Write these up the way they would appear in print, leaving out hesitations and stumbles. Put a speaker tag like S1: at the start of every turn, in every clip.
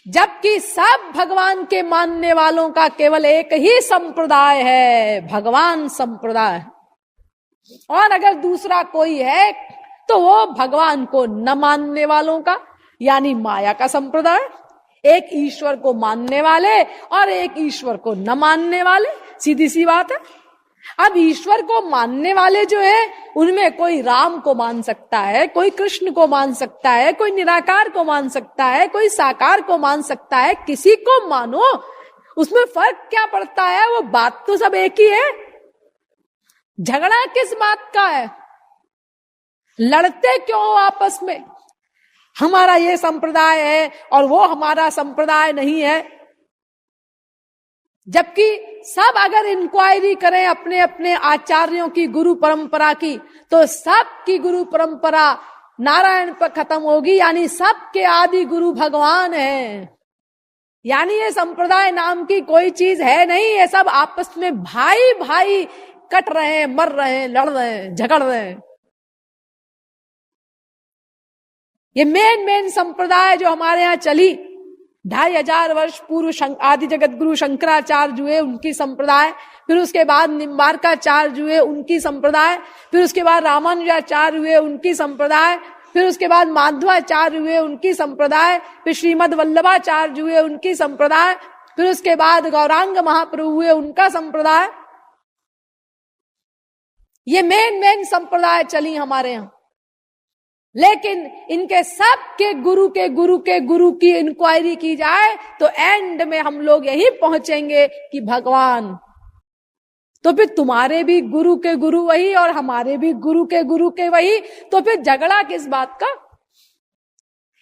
S1: जबकि सब भगवान के मानने वालों का केवल एक ही संप्रदाय है, भगवान संप्रदाय। और अगर दूसरा कोई है तो वो भगवान को न मानने वालों का यानी माया का संप्रदाय। एक ईश्वर को मानने वाले और एक ईश्वर को न मानने वाले, सीधी सी बात है। अब ईश्वर को मानने वाले जो है उनमें कोई राम को मान सकता है, कोई कृष्ण को मान सकता है, कोई निराकार को मान सकता है, कोई साकार को मान सकता है। किसी को मानो, उसमें फर्क क्या पड़ता है? वो बात तो सब एक ही है। झगड़ा किस बात का है? लड़ते क्यों हो आपस में? हमारा ये संप्रदाय है और वो हमारा संप्रदाय नहीं है। जबकि सब अगर इंक्वायरी करें अपने अपने आचार्यों की गुरु परंपरा की, तो सब की गुरु परंपरा नारायण पर खत्म होगी, यानी सबके आदि गुरु भगवान है। यानी ये संप्रदाय नाम की कोई चीज है नहीं। ये सब आपस में भाई भाई कट रहे हैं, मर रहे हैं, लड़ रहे हैं, झगड़ रहे हैं। ये मेन संप्रदाय जो हमारे यहाँ चली 2500 वर्ष पूर्व आदि जगत गुरु शंकराचार्य हुए, उनकी संप्रदाय। फिर उसके बाद निम्बार्काचार्य हुए, उनकी संप्रदाय। फिर उसके बाद रामानुजाचार्य हुए, उनकी संप्रदाय। फिर उसके बाद माधवाचार्य हुए, उनकी संप्रदाय। फिर श्रीमद वल्लभाचार्य हुए, उनकी संप्रदाय। फिर उसके बाद गौरांग महाप्रभु हुए, उनका संप्रदाय। ये मेन संप्रदाय चली हमारे यहाँ। लेकिन इनके सब के गुरु की इंक्वायरी की जाए तो एंड में हम लोग यही पहुंचेंगे कि भगवान। तो फिर तुम्हारे भी गुरु के गुरु वही और हमारे भी गुरु के वही, तो फिर झगड़ा किस बात का?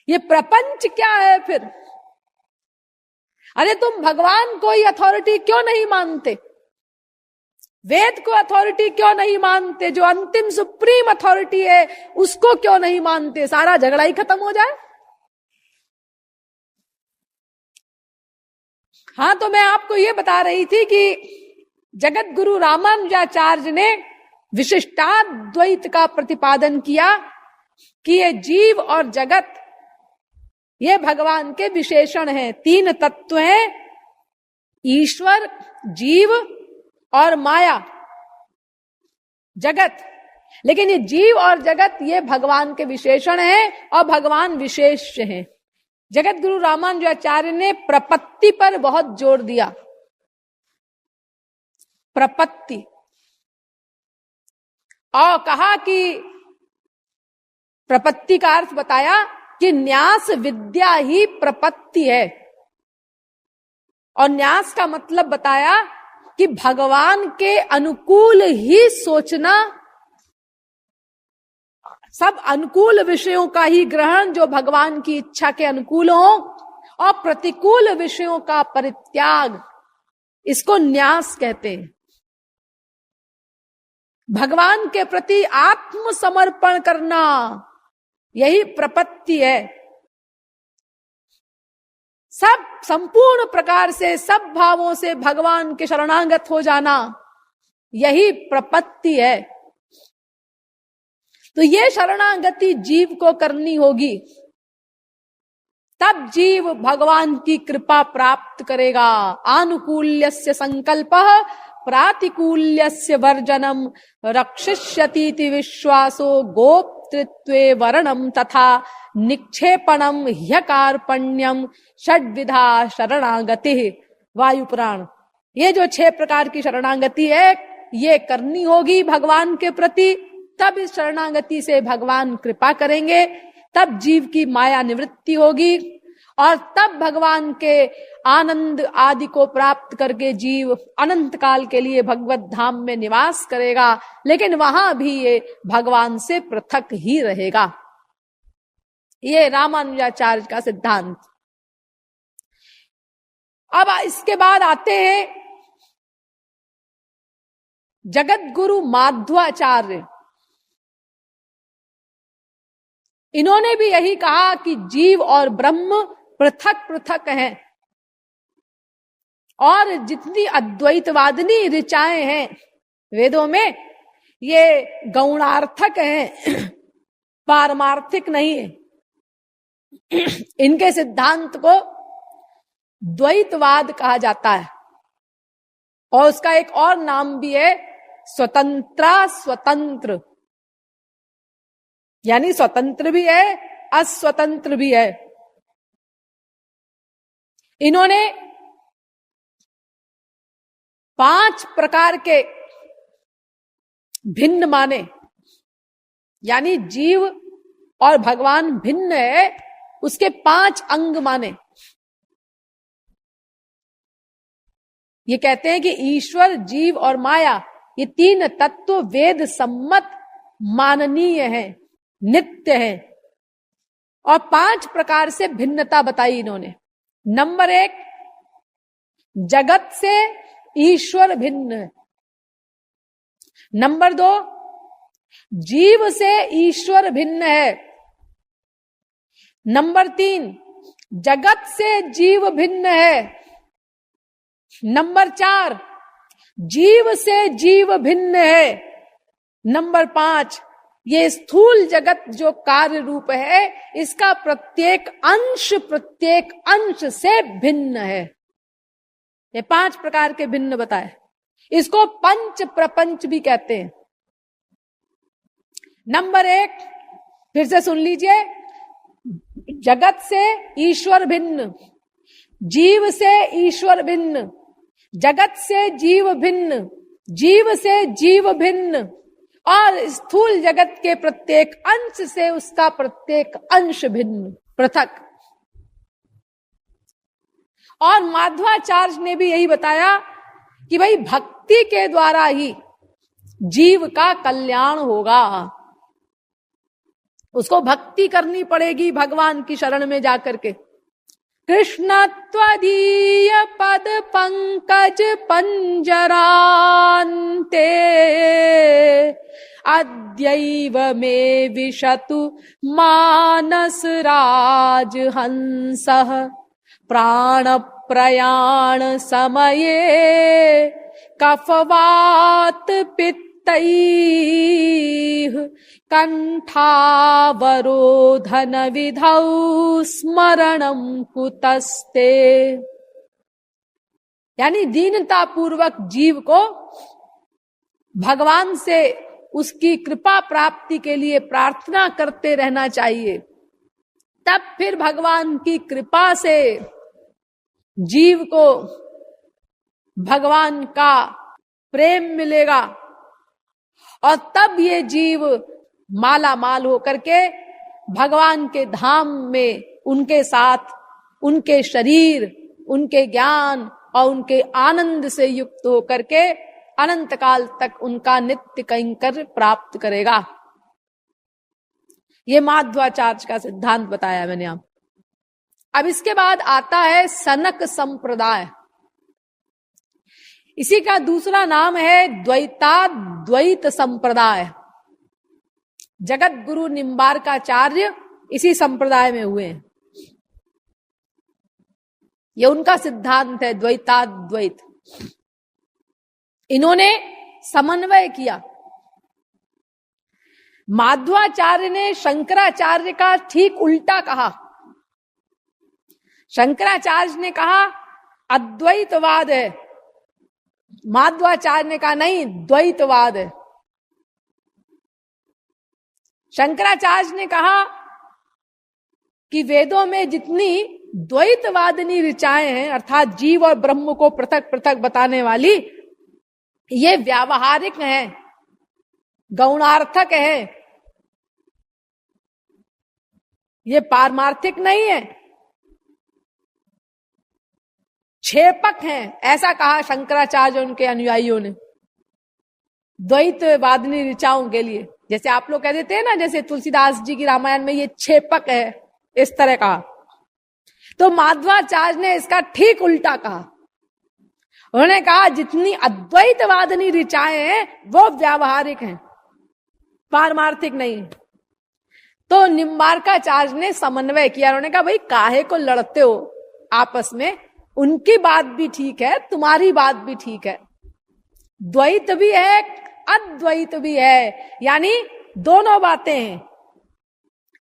S1: ये प्रपंच क्या है फिर? अरे तुम भगवान को ही अथॉरिटी क्यों नहीं मानते? वेद को अथॉरिटी क्यों नहीं मानते? जो अंतिम सुप्रीम अथॉरिटी है उसको क्यों नहीं मानते? सारा झगड़ा ही खत्म हो जाए। हाँ, तो मैं आपको ये बता रही थी कि जगत गुरु रामानुजाचार्य ने विशिष्टाद्वैत का प्रतिपादन किया कि ये जीव और जगत ये भगवान के विशेषण हैं। 3 तत्व हैं, ईश्वर, जीव और माया, जगत। लेकिन ये जीव और जगत ये भगवान के विशेषण हैं और भगवान विशेष हैं। जगत गुरु रामानुजाचार्य ने प्रपत्ति पर बहुत जोर दिया। प्रपत्ति, और कहा कि प्रपत्ति का अर्थ बताया कि न्यास विद्या ही प्रपत्ति है। और न्यास का मतलब बताया कि भगवान के अनुकूल ही सोचना, सब अनुकूल विषयों का ही ग्रहण जो भगवान की इच्छा के अनुकूल हो, और प्रतिकूल विषयों का परित्याग, इसको न्यास कहते हैं। भगवान के प्रति आत्मसमर्पण करना, यही प्रपत्ति है। सब संपूर्ण प्रकार से सब भावों से भगवान के शरणागत हो जाना, यही प्रपत्ति है। तो ये शरणागति जीव को करनी होगी, तब जीव भगवान की कृपा प्राप्त करेगा। आनुकूल्यस्य संकल्पः प्रातिकूल्यस्य वर्जनम रक्षिष्यतीति विश्वासो गोप्तृत्वे वर्णम तथा निक्षेपणम ह्यकार्पण्यम षड्विधा शरणागति। वायु पुराण। ये जो 6 प्रकार की शरणागति है ये करनी होगी भगवान के प्रति, तब इस शरणागति से भगवान कृपा करेंगे, तब जीव की माया निवृत्ति होगी और तब भगवान के आनंद आदि को प्राप्त करके जीव अनंत काल के लिए भगवत धाम में निवास करेगा। लेकिन वहां भी ये भगवान से पृथक ही रहेगा। ये रामानुजाचार्य का सिद्धांत। अब इसके बाद आते हैं जगत गुरु माध्वाचार्य। इन्होंने भी यही कहा कि जीव और ब्रह्म पृथक पृथक हैं और जितनी अद्वैतवादिनी ऋचाएं हैं वेदों में ये गौणार्थक हैं, पारमार्थिक नहीं है। इनके सिद्धांत को द्वैतवाद कहा जाता है। और उसका एक और नाम भी है स्वतंत्र, यानी स्वतंत्र भी है, अस्वतंत्र भी है। इन्होंने 5 प्रकार के भिन्न माने, यानी जीव और भगवान भिन्न है, उसके 5 अंग माने। ये कहते हैं कि ईश्वर, जीव और माया, ये 3 तत्व वेद सम्मत माननीय है, नित्य है। और 5 प्रकार से भिन्नता बताई इन्होंने। नंबर 1, जगत से ईश्वर भिन्न है। नंबर 2, जीव से ईश्वर भिन्न है। नंबर 3, जगत से जीव भिन्न है। नंबर 4, जीव से जीव भिन्न है। नंबर 5, ये स्थूल जगत जो कार्य रूप है, इसका प्रत्येक अंश से भिन्न है। ये 5 प्रकार के भिन्न बताए। इसको पंच प्रपंच भी कहते हैं। नंबर 1 फिर से सुन लीजिए, जगत से ईश्वर भिन्न, जीव से ईश्वर भिन्न, जगत से जीव भिन्न, जीव से जीव भिन्न, और स्थूल जगत के प्रत्येक अंश से उसका प्रत्येक अंश भिन्न, पृथक। और माध्वाचार्य ने भी यही बताया कि भाई भक्ति के द्वारा ही जीव का कल्याण होगा। उसको भक्ति करनी पड़ेगी भगवान की शरण में जाकर के। कृष्ण त्वदीय पद पंकज पंजरान्ते अद्यैव मे विशतु मानस राज हंसः प्राण प्रयाण समये कफवात पित्तैः कंठावरोधन विधौ स्मरणं कुतस्ते। यानी दीनता पूर्वक जीव को भगवान से उसकी कृपा प्राप्ति के लिए प्रार्थना करते रहना चाहिए। तब फिर भगवान की कृपा से जीव को भगवान का प्रेम मिलेगा, और तब ये जीव माला माल होकर के भगवान के धाम में उनके साथ उनके शरीर, उनके ज्ञान और उनके आनंद से युक्त होकर के अनंत काल तक उनका नित्य कैंकर्य प्राप्त करेगा। ये माध्वाचार्य का सिद्धांत बताया मैंने आप। अब इसके बाद आता है सनक संप्रदाय। इसी का दूसरा नाम है द्वैत संप्रदाय। जगत गुरु निम्बार्काचार्य इसी संप्रदाय में हुए हैं। यह उनका सिद्धांत है द्वैताद्वैत। इन्होंने समन्वय किया। माध्वाचार्य ने शंकराचार्य का ठीक उल्टा कहा। शंकराचार्य ने कहा अद्वैतवाद है, माध्वाचार्य ने कहा नहीं द्वैतवाद है। शंकराचार्य ने कहा कि वेदों में जितनी द्वैतवादिनी ऋचाएं हैं, अर्थात जीव और ब्रह्म को पृथक पृथक बताने वाली, ये व्यावहारिक हैं, गौणार्थक है, ये पारमार्थिक नहीं है, क्षेपक हैं। ऐसा कहा शंकराचार्य और उनके अनुयायियों ने द्वैतवादिनी ऋचाओं के लिए। जैसे आप लोग कह देते हैं ना, जैसे तुलसीदास जी की रामायण में ये क्षेपक है, इस तरह कहा। तो माध्वाचार्य ने इसका ठीक उल्टा कहा। उन्होंने कहा जितनी अद्वैतवादिनी ऋचाएं हैं वो व्यावहारिक हैं, पारमार्थिक नहीं। तो निम्बार्काचार्य ने समन्वय किया। उन्होंने कहा भाई काहे को लड़ते हो आपस में, उनकी बात भी ठीक है, तुम्हारी बात भी ठीक है। द्वैत भी है, अद्वैत भी है, यानी दोनों बातें हैं।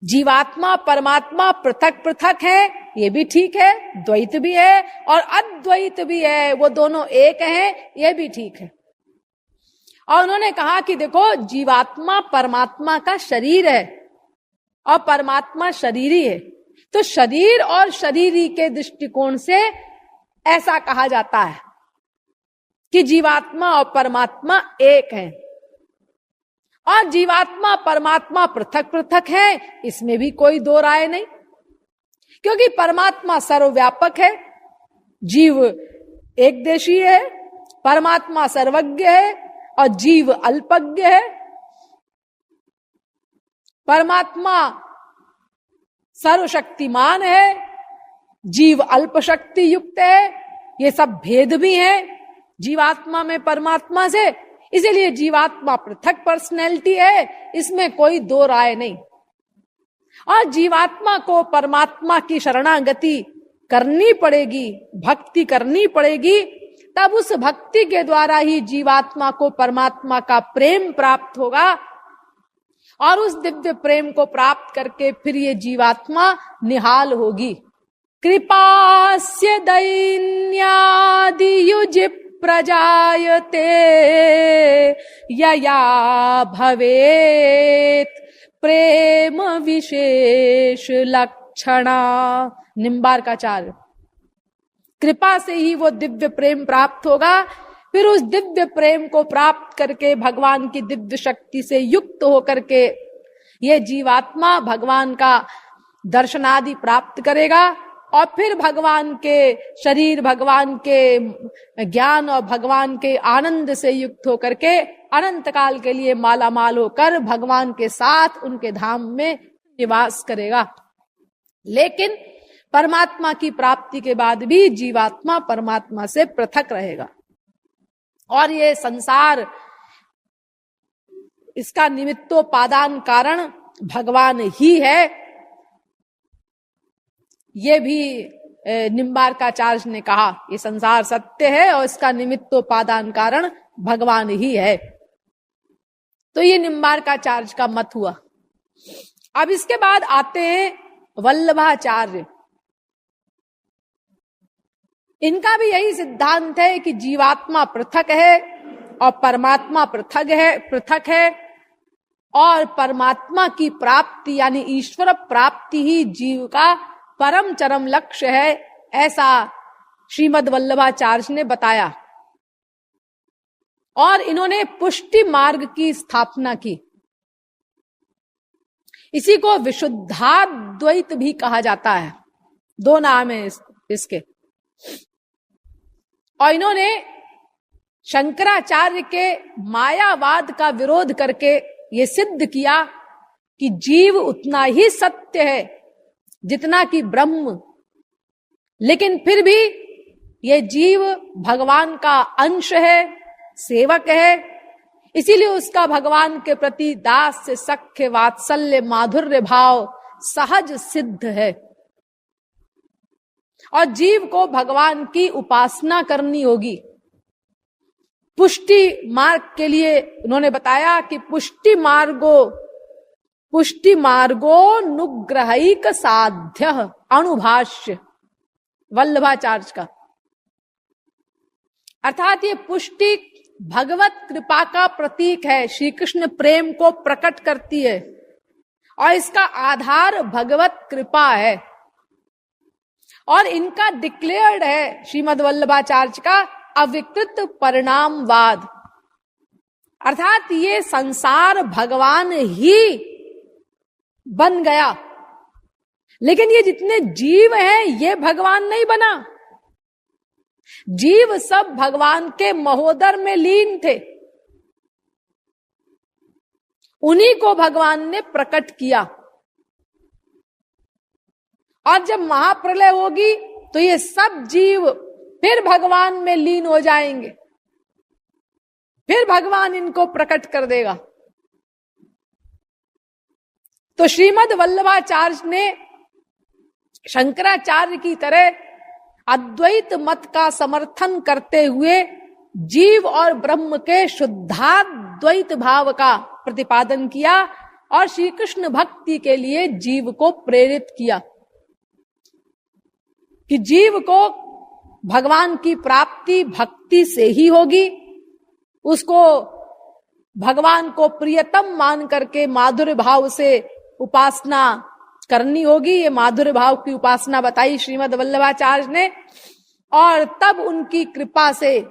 S1: जीवात्मा परमात्मा पृथक पृथक है, ये भी ठीक है, द्वैत भी है और अद्वैत भी है, वो दोनों एक हैं, ये भी ठीक है। और उन्होंने कहा कि देखो, जीवात्मा परमात्मा का शरीर है और परमात्मा शरीरी है, तो शरीर और शरीरी के दृष्टिकोण से ऐसा कहा जाता है कि जीवात्मा और परमात्मा एक है, और जीवात्मा परमात्मा पृथक पृथक है, इसमें भी कोई दो राय नहीं, क्योंकि परमात्मा सर्वव्यापक है, जीव एक देशीय है, परमात्मा सर्वज्ञ है और जीव अल्पज्ञ है। परमात्मा सर्वशक्तिमान है, जीव अल्प शक्ति युक्त है, ये सब भेद भी हैं जीवात्मा में परमात्मा से, इसीलिए जीवात्मा पृथक पर्सनैलिटी है, इसमें कोई दो राय नहीं। और जीवात्मा को परमात्मा की शरणागति करनी पड़ेगी, भक्ति करनी पड़ेगी, तब उस भक्ति के द्वारा ही जीवात्मा को परमात्मा का प्रेम प्राप्त होगा, और उस दिव्य प्रेम को प्राप्त करके फिर ये जीवात्मा निहाल होगी। कृपास्य दैन्यादियुज प्रजायते यया भवेत् प्रेम विशेष लक्षणा। निम्बार्काचार्य, कृपा से ही वो दिव्य प्रेम प्राप्त होगा, फिर उस दिव्य प्रेम को प्राप्त करके भगवान की दिव्य शक्ति से युक्त होकर के ये जीवात्मा भगवान का दर्शनादि प्राप्त करेगा, और फिर भगवान के शरीर, भगवान के ज्ञान और भगवान के आनंद से युक्त होकर के अनंत काल के लिए माला माल होकर भगवान के साथ उनके धाम में निवास करेगा। लेकिन परमात्मा की प्राप्ति के बाद भी जीवात्मा परमात्मा से पृथक रहेगा, और ये संसार, इसका निमित्तोपादान कारण भगवान ही है, ये भी निम्बार्काचार्य ने कहा। ये संसार सत्य है और इसका निमित्तोपादान कारण भगवान ही है। तो ये निम्बार्काचार्य का मत हुआ। अब इसके बाद आते हैं वल्लभाचार्य। इनका भी यही सिद्धांत है कि जीवात्मा पृथक है और परमात्मा पृथक है, और परमात्मा की प्राप्ति यानी ईश्वर प्राप्ति ही जीव का परम चरम लक्ष्य है, ऐसा श्रीमद् वल्लभाचार्य ने बताया। और इन्होंने पुष्टि मार्ग की स्थापना की। इसी को विशुद्धाद्वैत भी कहा जाता है, दो नाम है इसके। और इन्होंने शंकराचार्य के मायावाद का विरोध करके ये सिद्ध किया कि जीव उतना ही सत्य है जितना कि ब्रह्म, लेकिन फिर भी ये जीव भगवान का अंश है, सेवक है, इसीलिए उसका भगवान के प्रति दास से सख्य वात्सल्य माधुर्य भाव सहज सिद्ध है। और जीव को भगवान की उपासना करनी होगी। पुष्टि मार्ग के लिए उन्होंने बताया कि पुष्टि मार्गो नुग्रहिक साध्य, अणुभाष्य वल्लभाचार्य का। अर्थात ये पुष्टि भगवत कृपा का प्रतीक है, श्री कृष्ण प्रेम को प्रकट करती है, और इसका आधार भगवत कृपा है। और इनका डिक्लेयर्ड है श्रीमद् वल्लभाचार्य का अविकृत परिणामवाद, अर्थात ये संसार भगवान ही बन गया, लेकिन ये जितने जीव हैं ये भगवान नहीं बना। जीव सब भगवान के महोदर में लीन थे, उन्हीं को भगवान ने प्रकट किया। और जब महाप्रलय होगी तो ये सब जीव फिर भगवान में लीन हो जाएंगे, फिर भगवान इनको प्रकट कर देगा। तो श्रीमद् वल्लभाचार्य ने शंकराचार्य की तरह अद्वैत मत का समर्थन करते हुए जीव और ब्रह्म के शुद्धाद्वैत भाव का प्रतिपादन किया, और श्री कृष्ण भक्ति के लिए जीव को प्रेरित किया कि जीव को भगवान की प्राप्ति भक्ति से ही होगी। उसको भगवान को प्रियतम मान करके माधुर्य भाव से उपासना करनी होगी। ये माधुर्य भाव की उपासना बताई श्रीमद् वल्लभाचार्य ने, और तब उनकी कृपा से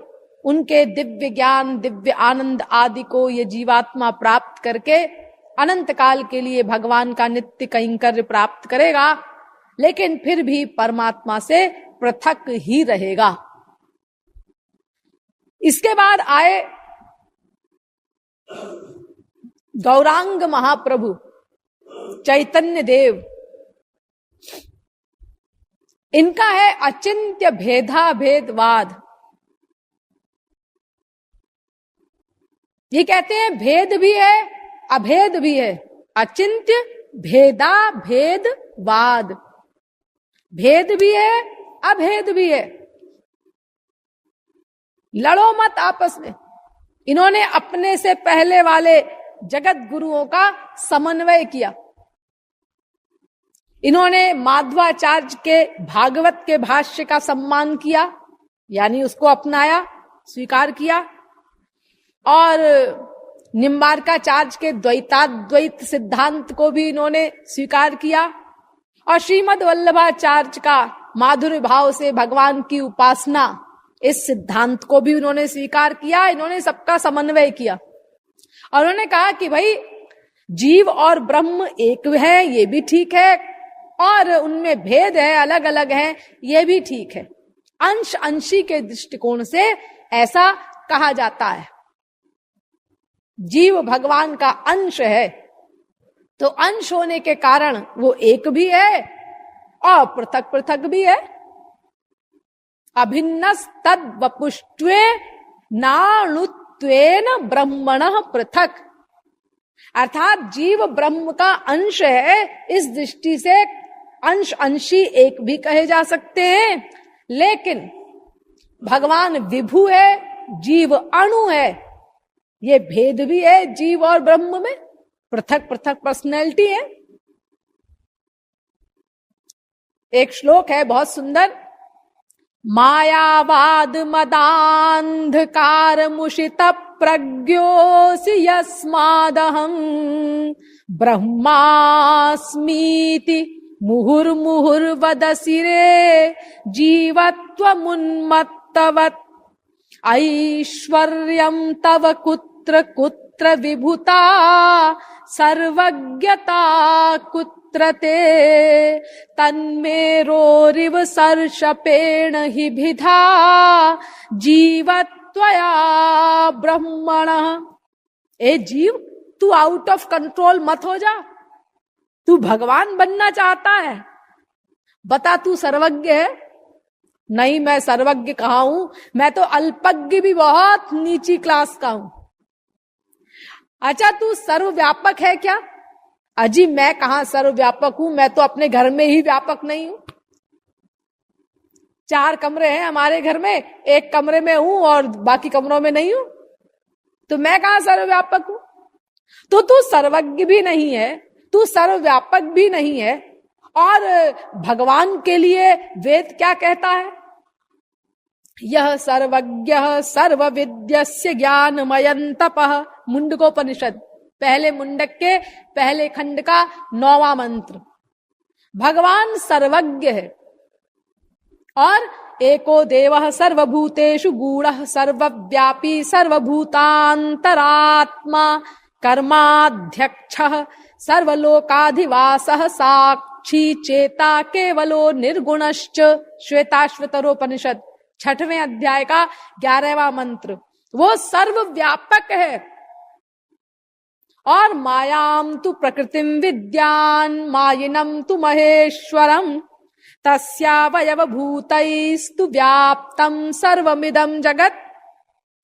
S1: उनके दिव्य ज्ञान, दिव्य आनंद आदि को ये जीवात्मा प्राप्त करके अनंत काल के लिए भगवान का नित्य कैंकर्य प्राप्त करेगा, लेकिन फिर भी परमात्मा से पृथक ही रहेगा। इसके बाद आए गौरांग महाप्रभु चैतन्य देव। इनका है अचिंत्य भेदा भेदवाद। ये कहते हैं भेद भी है अभेद भी है, अचिंत्य भेदा भेदवाद। भेद भी है अभेद भी है, लड़ो मत आपस में। इन्होंने अपने से पहले वाले जगत गुरुओं का समन्वय किया। इन्होंने माध्वाचार्य के भागवत के भाष्य का सम्मान किया, यानी उसको अपनाया, स्वीकार किया, और निम्बार्काचार्य के द्वैताद्वैत सिद्धांत को भी इन्होंने स्वीकार किया, और श्रीमद् वल्लभाचार्य का माधुर्य भाव से भगवान की उपासना, इस सिद्धांत को भी उन्होंने स्वीकार किया। इन्होंने सबका समन्वय किया और उन्होंने कहा कि भाई जीव और ब्रह्म एक है, ये भी ठीक है, और उनमें भेद है, अलग अलग है, ये भी ठीक है। अंश अंशी के दृष्टिकोण से ऐसा कहा जाता है। जीव भगवान का अंश है, तो अंश होने के कारण वो एक भी है और पृथक पृथक भी है। अभिन्नस तद वपुष्ट्वे नाणुत्वेन ब्रह्मणः पृथक, अर्थात जीव ब्रह्म का अंश है। इस दृष्टि से अंश अंशी एक भी कहे जा सकते हैं, लेकिन भगवान विभु है, जीव अणु है, ये भेद भी है। जीव और ब्रह्म में पृथक पृथक पर्सनैलिटी है। एक श्लोक है बहुत सुंदर, मायावाद मदांधकार मुषित प्रज्ञोऽसि यस्मादहं ब्रह्मास्मीति मुहुर्मुहुर्वदसि रे जीवत्वमुन्मत्तवत् ऐश्वर्यं तव कुत्र कुत्र विभूता सर्वज्ञता कुत्र ते तन्मेरोरिव सर्षपेण हि भिधा जीवत्वया ब्रह्मणः। ए जीव, तू आउट ऑफ कंट्रोल मत हो जा। तू भगवान बनना चाहता है, बता तू सर्वज्ञ है? नहीं, मैं सर्वज्ञ कहाँ हूं, मैं तो अल्पज्ञ भी बहुत नीची क्लास का हूं। अच्छा, तू सर्वव्यापक है क्या? अजी मैं कहां सर्वव्यापक हूं, मैं तो अपने घर में ही व्यापक नहीं हूं। 4 कमरे हैं हमारे घर में, एक कमरे में हूं और बाकी कमरों में नहीं हूं, तो मैं कहां सर्वव्यापक हूं? तो तू सर्वज्ञ भी नहीं है, तू सर्वव्यापक भी नहीं है। और भगवान के लिए वेद क्या कहता है? यह सर्वज्ञ सर्वविद्यस्य ज्ञानमयं तपः। मुंडकोपनिषद पहले मुंडक के पहले खंड का 9वां मंत्र। भगवान सर्वज्ञ है। और एको देवः सर्वभूतेषु गूढ़ः सर्वव्यापी सर्वभूतांतरात्मा कर्माध्यक्षः सर्वलोकाधिवासः साक्षी चेता केवलो निर्गुणश्च। श्वेताश्वतरोपनिषद 6वें अध्याय का 11वां मंत्र। वो सर्वव्यापक है। और मायाम तु प्रकृतिम विद्यान मायिनम तु महेश्वरम तस्यावयव भूतैस्तु व्याप्तम सर्वमिदं जगत।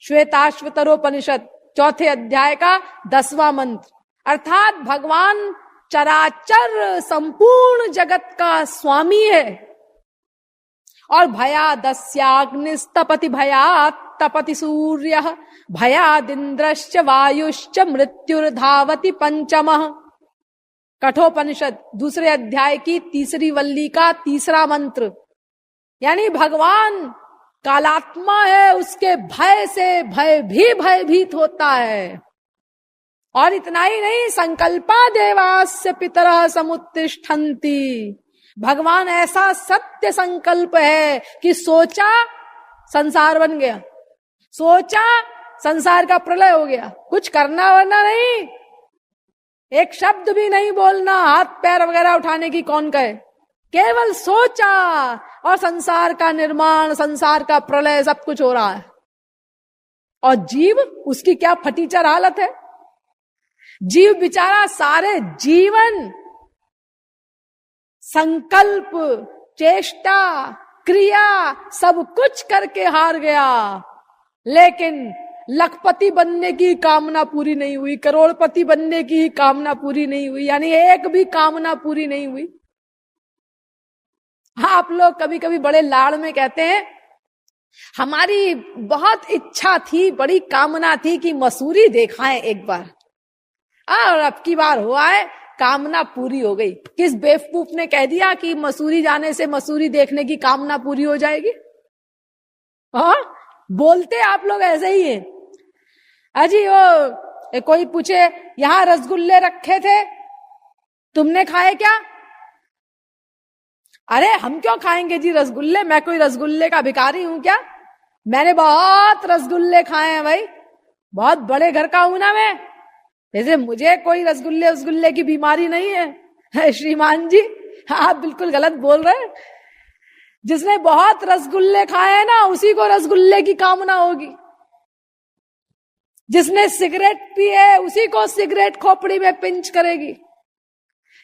S1: श्वेताश्वतरोपनिषद 4थे अध्याय का 10वां मंत्र। अर्थात भगवान चराचर संपूर्ण जगत का स्वामी है। और भयादस्याग्निस्तपति भयात् तपति सूर्यः भयादिन्द्रश्च वायुश्च मृत्युर्धावति पंचमः। कठोपनिषद दूसरे अध्याय की तीसरी वल्ली का तीसरा मंत्र। यानी भगवान कालात्मा है, उसके भय से भय भी भयभीत होता है। और इतना ही नहीं, संकल्पा देवास्य पितरः समुत्तिष्ठन्ति। भगवान ऐसा सत्य संकल्प है कि सोचा संसार बन गया, सोचा संसार का प्रलय हो गया, कुछ करना वरना नहीं, एक शब्द भी नहीं बोलना, हाथ पैर वगैरह उठाने की कौन कहे, केवल सोचा और संसार का निर्माण, संसार का प्रलय, सब कुछ हो रहा है। और जीव, उसकी क्या फटीचर हालत है। जीव बेचारा सारे जीवन संकल्प, चेष्टा, क्रिया सब कुछ करके हार गया, लेकिन लखपति बनने की कामना पूरी नहीं हुई, करोड़पति बनने की कामना पूरी नहीं हुई, यानी एक भी कामना पूरी नहीं हुई। हाँ, आप लोग कभी कभी बड़े लाड़ में कहते हैं हमारी बहुत इच्छा थी, बड़ी कामना थी कि मसूरी देखाएं एक बार, और अब की बार हुआ है, कामना पूरी हो गई। किस बेवकूफ ने कह दिया कि मसूरी जाने से मसूरी देखने की कामना पूरी हो जाएगी। हाँ, बोलते आप लोग ऐसे ही हैं। अजी वो कोई पूछे यहां रसगुल्ले रखे थे, तुमने खाए क्या? अरे हम क्यों खाएंगे जी रसगुल्ले, मैं कोई रसगुल्ले का भिखारी हूं क्या? मैंने बहुत रसगुल्ले खाए हैं भाई, बहुत बड़े घर का हूं ना मैं, जैसे मुझे कोई रसगुल्ले की बीमारी नहीं है। श्रीमान जी, आप बिल्कुल गलत बोल रहे हैं। जिसने बहुत रसगुल्ले खाए हैं ना, उसी को रसगुल्ले की कामना होगी। जिसने सिगरेट पी है, उसी को सिगरेट खोपड़ी में पिंच करेगी।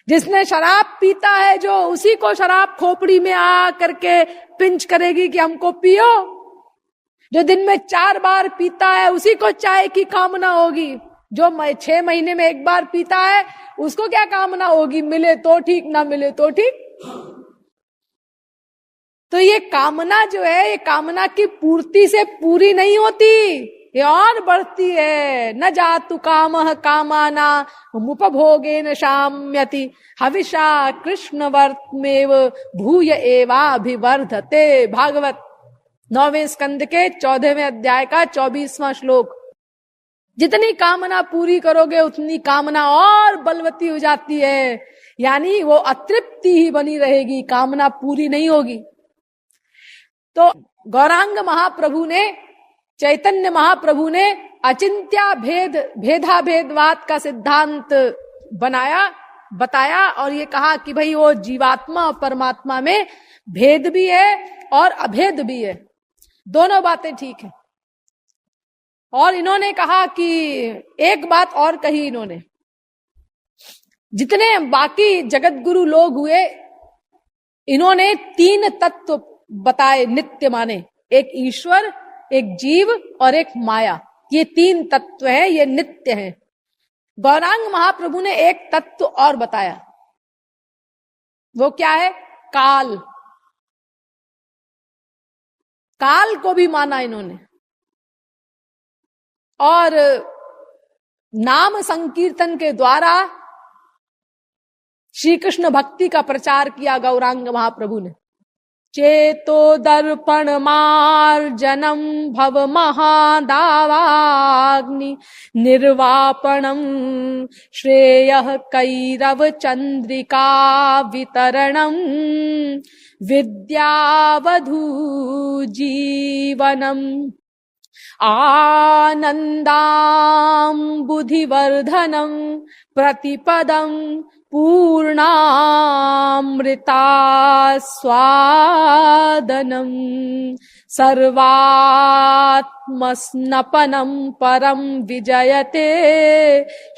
S1: जिसने शराब पीता है जो, उसी को शराब खोपड़ी में आ करके पिंच करेगी कि हमको पियो। जो दिन में 4 बार पीता है, उसी को चाय की कामना होगी। जो 6 महीने में एक बार पीता है, उसको क्या कामना होगी, मिले तो ठीक, ना मिले तो ठीक। तो ये कामना जो है, ये कामना की पूर्ति से पूरी नहीं होती, ये और बढ़ती है। न जातु कामः कामाना उपभोगेन शाम्यति हविषा कृष्णवर्तमेव भूय एवाभिवर्धते। भागवत 9वें स्कंद के 14वें अध्याय का 24वां श्लोक। जितनी कामना पूरी करोगे उतनी कामना और बलवती हो जाती है, यानी वो अतृप्ति ही बनी रहेगी, कामना पूरी नहीं होगी। तो गौरांग महाप्रभु ने, चैतन्य महाप्रभु ने अचिंत्या भेदाभेदवाद का सिद्धांत बताया और ये कहा कि भाई वो जीवात्मा और परमात्मा में भेद भी है और अभेद भी है, दोनों बातें ठीक है। और इन्होंने कहा कि एक बात और कही इन्होंने, जितने बाकी जगत गुरु लोग हुए, इन्होंने 3 तत्व बताए नित्य माने, एक ईश्वर, एक जीव और एक माया। ये 3 तत्व हैं, ये नित्य हैं। गौरांग महाप्रभु ने एक तत्व और बताया, वो क्या है? काल। काल को भी माना इन्होंने। और नाम संकीर्तन के द्वारा श्री कृष्ण भक्ति का प्रचार किया गौरांग महाप्रभु ने। चेतो दर्पण मार्जनम भव महादावाग्नि निर्वापणम श्रेयः कैरव चंद्रिका वितरणम विद्यावधू जीवनम आनंदाम्बुधिवर्धनम प्रतिपदम पूर्णामृतास्वादनम सर्वात्मस्नपनम परम विजयते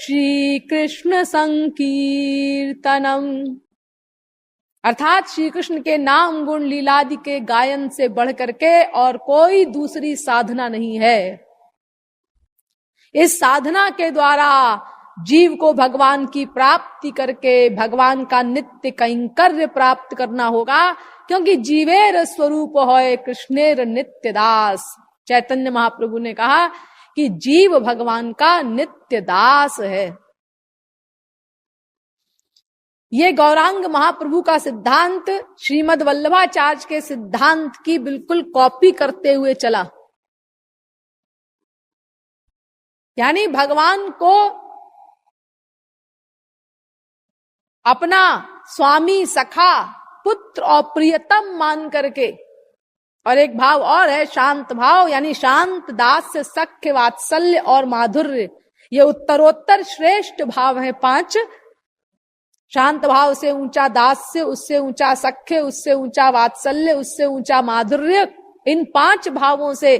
S1: श्री कृष्ण संकीर्तनम। अर्थात श्री कृष्ण के नाम गुण लीलादि के गायन से बढ़ करके और कोई दूसरी साधना नहीं है। इस साधना के द्वारा जीव को भगवान की प्राप्ति करके भगवान का नित्य कैंकर्य प्राप्त करना होगा, क्योंकि जीवेर स्वरूप होय कृष्णेर नित्य दास। चैतन्य महाप्रभु ने कहा कि जीव भगवान का नित्य दास है। ये गौरांग महाप्रभु का सिद्धांत श्रीमद् वल्लभाचार्य के सिद्धांत की बिल्कुल कॉपी करते हुए चला। यानी भगवान को अपना स्वामी, सखा, पुत्र और प्रियतम मान करके, और एक भाव और है शांत भाव, यानी शांत, दास्य, सख्य, वात्सल्य और माधुर्य। ये उत्तरोत्तर श्रेष्ठ भाव है 5। शांत भाव से ऊंचा दास्य, उससे ऊंचा सख्य, उससे ऊंचा वात्सल्य, उससे ऊंचा माधुर्य। इन 5 भावों से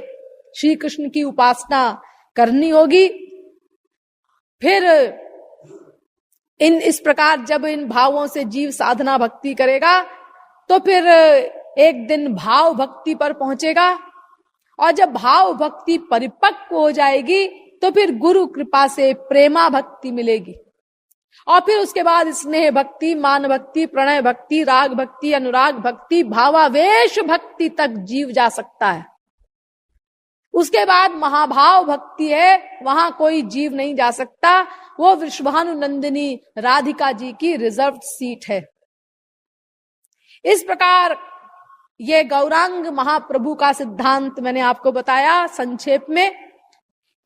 S1: श्री कृष्ण की उपासना करनी होगी। फिर इस प्रकार जब इन भावों से जीव साधना भक्ति करेगा तो फिर एक दिन भाव भक्ति पर पहुंचेगा, और जब भाव भक्ति परिपक्व हो जाएगी तो फिर गुरु कृपा से प्रेमा भक्ति मिलेगी, और फिर उसके बाद स्नेह भक्ति, मान भक्ति, प्रणय भक्ति, राग भक्ति, अनुराग भक्ति, भावावेश भक्ति तक जीव जा सकता है। उसके बाद महाभाव भक्ति है, वहां कोई जीव नहीं जा सकता। वो वृषभानुनंदिनी राधिका जी की रिजर्व सीट है। इस प्रकार ये गौरांग महाप्रभु का सिद्धांत मैंने आपको बताया संक्षेप में।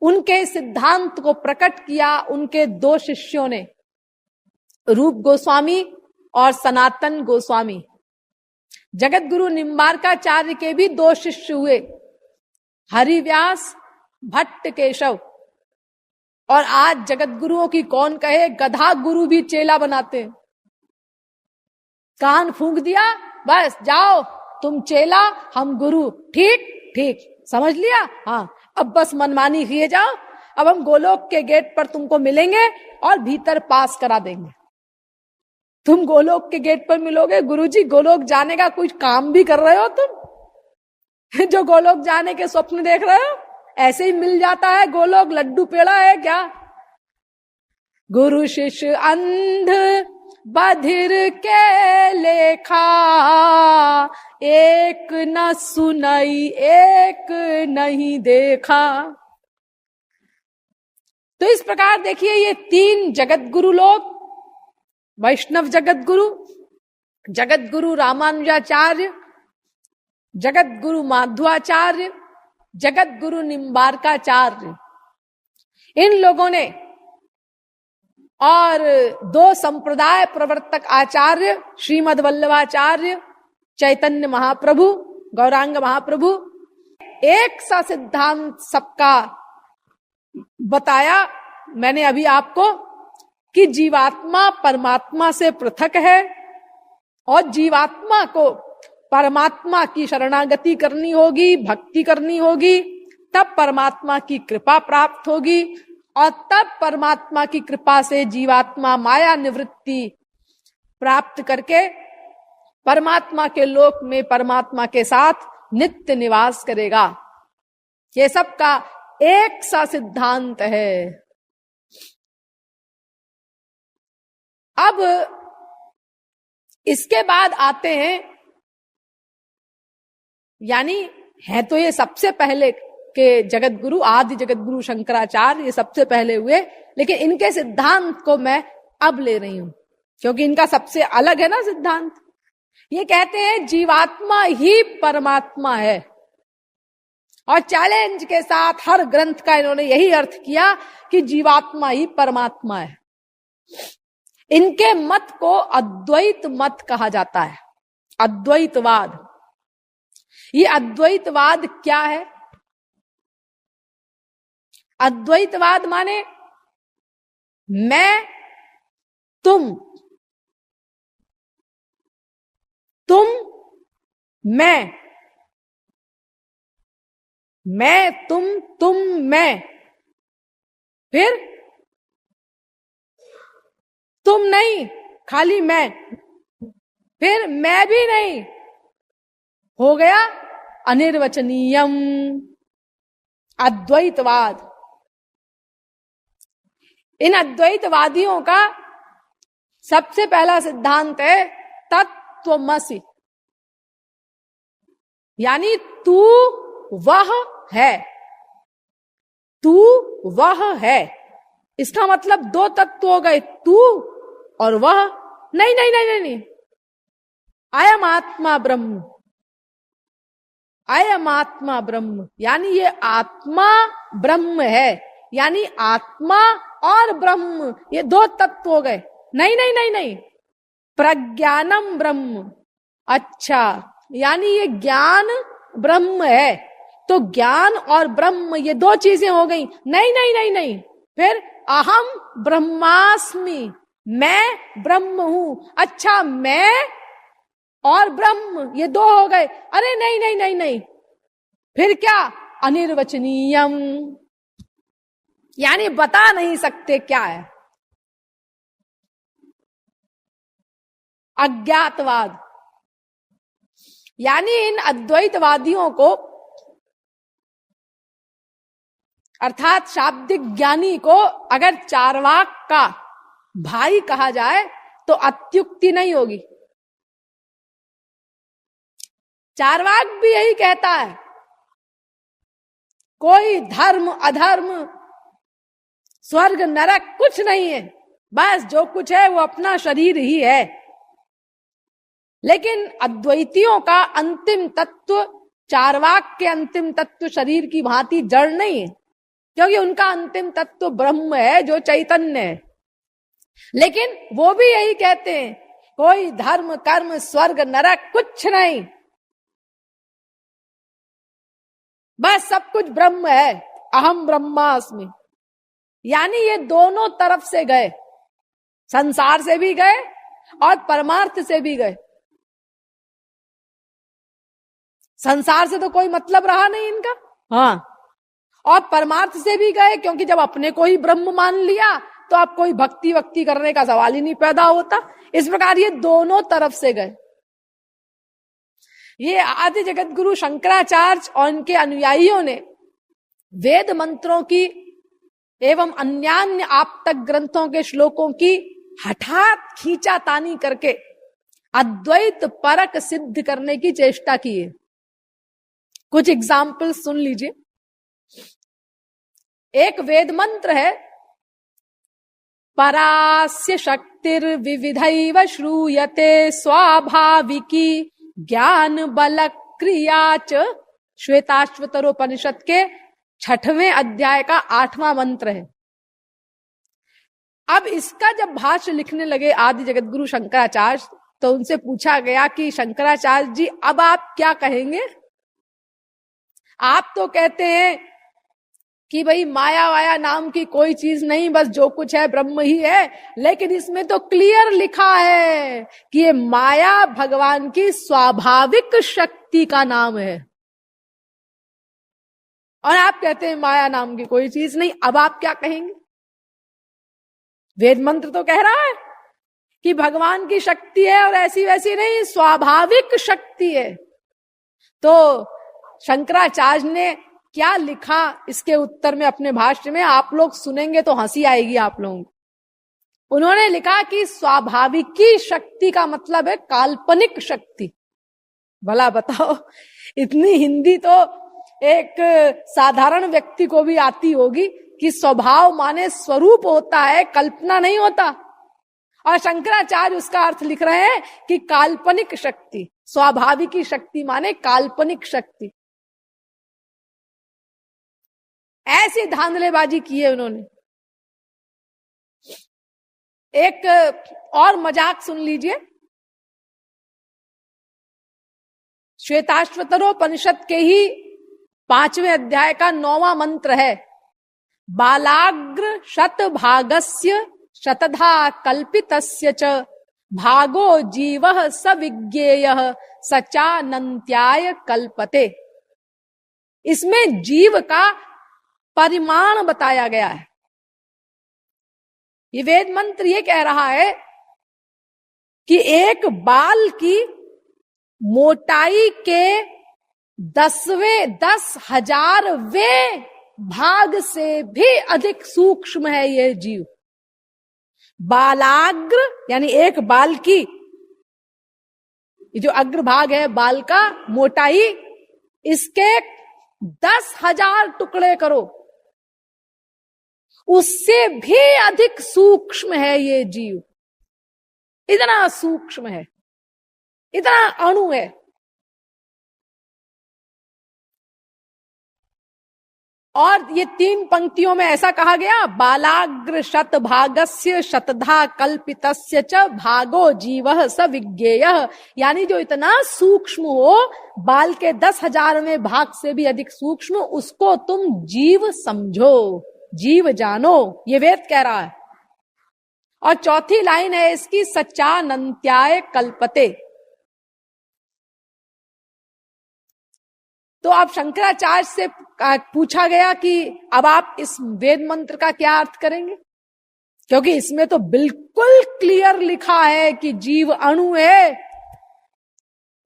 S1: उनके सिद्धांत को प्रकट किया उनके 2 शिष्यों ने, रूप गोस्वामी और सनातन गोस्वामी। जगत गुरु निम्बारकाचार्य के भी 2 शिष्य हुए, हरिव्यास, भट्ट केशव। और आज जगत गुरुओं की कौन कहे, गधा गुरु भी चेला बनाते हैं। कान फूंक दिया, बस जाओ तुम चेला, हम गुरु। ठीक ठीक, समझ लिया? हाँ, अब बस मनमानी किए जाओ। अब हम गोलोक के गेट पर तुमको मिलेंगे और भीतर पास करा देंगे। तुम गोलोक के गेट पर मिलोगे, गुरुजी गोलोक जाने का कुछ काम भी कर रहे हो तुम? जो गोलोक जाने के स्वप्न देख रहे हो, ऐसे ही मिल जाता है गोलोक? लड्डू पेड़ा है क्या? गुरु शिष्य अंध बधिर के लेखा, एक न सुनाई एक नहीं देखा। तो इस प्रकार देखिए, ये 3 जगत गुरु लोग, वैष्णव जगत गुरु रामानुजाचार्य, जगत गुरु माध्वाचार्य, जगत गुरु निम्बारकाचार्य, इन लोगों ने, और 2 संप्रदाय प्रवर्तक आचार्य, श्रीमद् वल्लभाचार्य, चैतन्य महाप्रभु, गौरांग महाप्रभु, एक सा सिद्धांत सबका बताया मैंने अभी आपको कि जीवात्मा परमात्मा से पृथक है, और जीवात्मा को परमात्मा की शरणागति करनी होगी, भक्ति करनी होगी, तब परमात्मा की कृपा प्राप्त होगी, और तब परमात्मा की कृपा से जीवात्मा माया निवृत्ति प्राप्त करके परमात्मा के लोक में परमात्मा के साथ नित्य निवास करेगा। ये सब का एक सा सिद्धांत है। अब इसके बाद आते हैं, यानी है तो ये सबसे पहले के जगत गुरु, आदि जगत गुरु शंकराचार्य, ये सबसे पहले हुए, लेकिन इनके सिद्धांत को मैं अब ले रही हूं क्योंकि इनका सबसे अलग है ना सिद्धांत। ये कहते हैं जीवात्मा ही परमात्मा है, और चैलेंज के साथ हर ग्रंथ का इन्होंने यही अर्थ किया कि जीवात्मा ही परमात्मा है। इनके मत को अद्वैत मत कहा जाता है, अद्वैतवाद। ये अद्वैतवाद क्या है? अद्वैतवाद माने मैं तुम मैं तुम मैं, फिर तुम नहीं, खाली मैं, फिर मैं भी नहीं, हो गया अनिर्वचनीयम, अद्वैतवाद। इन अद्वैतवादियों का सबसे पहला सिद्धांत है तत्त्वमसि, यानी तू वह है, तू वह है। इसका मतलब 2 तत्व हो गए, तू और वह। नहीं नहीं नहीं नहीं नहीं, अयम आत्मा ब्रह्म, अयम आत्मा ब्रह्म, यानी ये आत्मा ब्रह्म है, यानी आत्मा और ब्रह्म ये दो तत्व हो गए। नहीं नहीं नहीं नहीं, प्रज्ञानम ब्रह्म। अच्छा, यानी ये ज्ञान ब्रह्म है, तो ज्ञान और ब्रह्म ये दो चीजें हो गई। नहीं नहीं नहीं नहीं, फिर अहम ब्रह्मास्मि, मैं ब्रह्म हूं। अच्छा, मैं और ब्रह्म ये दो हो गए। अरे नहीं नहीं नहीं नहीं, फिर क्या? अनिर्वचनीयम, यानी बता नहीं सकते क्या है। अज्ञातवाद, यानी इन अद्वैतवादियों को अर्थात शाब्दिक ज्ञानी को अगर चार्वाक का भाई कहा जाए तो अत्युक्ति नहीं होगी। चार्वाक भी यही कहता है, कोई धर्म अधर्म स्वर्ग नरक कुछ नहीं है, बस जो कुछ है वो अपना शरीर ही है। लेकिन अद्वैतियों का अंतिम तत्व, चार्वाक के अंतिम तत्व शरीर की भांति जड़ नहीं है, क्योंकि उनका अंतिम तत्व ब्रह्म है जो चैतन्य है। लेकिन वो भी यही कहते हैं, कोई धर्म कर्म स्वर्ग नरक कुछ नहीं, बस सब कुछ ब्रह्म है, अहम ब्रह्मास्मि। यानी ये दोनों तरफ से गए, संसार से भी गए और परमार्थ से भी गए। संसार से तो कोई मतलब रहा नहीं इनका, हाँ, और परमार्थ से भी गए, क्योंकि जब अपने को ही ब्रह्म मान लिया तो अब कोई भक्ति वक्ति करने का सवाल ही नहीं पैदा होता। इस प्रकार ये दोनों तरफ से गए। ये आदि जगत गुरु शंकराचार्य और उनके अनुयायियों ने वेद मंत्रों की एवं अन्यान्य आप्तक ग्रंथों के श्लोकों की हठात खींचातानी करके अद्वैत परक सिद्ध करने की चेष्टा की है। कुछ एग्जाम्पल सुन लीजिए। एक वेद मंत्र है, परास्य शक्तिर विविधैव श्रूयते स्वाभाविकी ज्ञान बल क्रिया च, श्वेताश्वतरोपनिषद के 6वें अध्याय का 8वां मंत्र है। अब इसका जब भाष्य लिखने लगे आदि जगत गुरु शंकराचार्य, तो उनसे पूछा गया कि शंकराचार्य जी अब आप क्या कहेंगे? आप तो कहते हैं कि भाई माया वाया नाम की कोई चीज नहीं, बस जो कुछ है ब्रह्म ही है, लेकिन इसमें तो क्लियर लिखा है कि ये माया भगवान की स्वाभाविक शक्ति का नाम है, और आप कहते हैं माया नाम की कोई चीज नहीं। अब आप क्या कहेंगे? वेद मंत्र तो कह रहा है कि भगवान की शक्ति है और ऐसी वैसी नहीं, स्वाभाविक शक्ति है। तो शंकराचार्य ने क्या लिखा इसके उत्तर में अपने भाष्य में, आप लोग सुनेंगे तो हंसी आएगी आप लोगों को। उन्होंने लिखा कि स्वाभाविकी शक्ति का मतलब है काल्पनिक शक्ति। भला बताओ, इतनी हिंदी तो एक साधारण व्यक्ति को भी आती होगी कि स्वभाव माने स्वरूप होता है, कल्पना नहीं होता। और शंकराचार्य उसका अर्थ लिख रहे हैं कि काल्पनिक शक्ति, स्वाभाविकी शक्ति माने काल्पनिक शक्ति। ऐसी धांधलेबाजी की है उन्होंने। एक और मजाक सुन लीजिए। श्वेताश्वतरोपनिषद के ही 5वें अध्याय का 9वां मंत्र है, बालाग्र शतभागस्य शतधा कल्पितस्य च भागो जीवः स विज्ञेयः सचानन्त्याय कल्पते। इसमें जीव का परिमाण बताया गया है। ये वेद मंत्र ये कह रहा है कि एक बाल की मोटाई के 10,000वें भाग से भी अधिक सूक्ष्म है ये जीव। बालाग्र यानी एक बाल की, ये जो अग्रभाग है बाल का, मोटाई, इसके 10,000 टुकड़े करो, उससे भी अधिक सूक्ष्म है ये जीव। इतना सूक्ष्म है, इतना अणु है। और ये 3 पंक्तियों में ऐसा कहा गया, बालाग्र शत भागस्य शतधा कल्पितस्य च भागो जीवः स विज्ञेयः। यानी जो इतना सूक्ष्म हो, बाल के 10,000वें भाग से भी अधिक सूक्ष्म, उसको तुम जीव समझो, जीव जानो, ये वेद कह रहा है। और चौथी लाइन है इसकी, सच्चानंत्याय कल्पते। तो अब शंकराचार्य से पूछा गया कि अब आप इस वेद मंत्र का क्या अर्थ करेंगे, क्योंकि इसमें तो बिल्कुल क्लियर लिखा है कि जीव अणु है,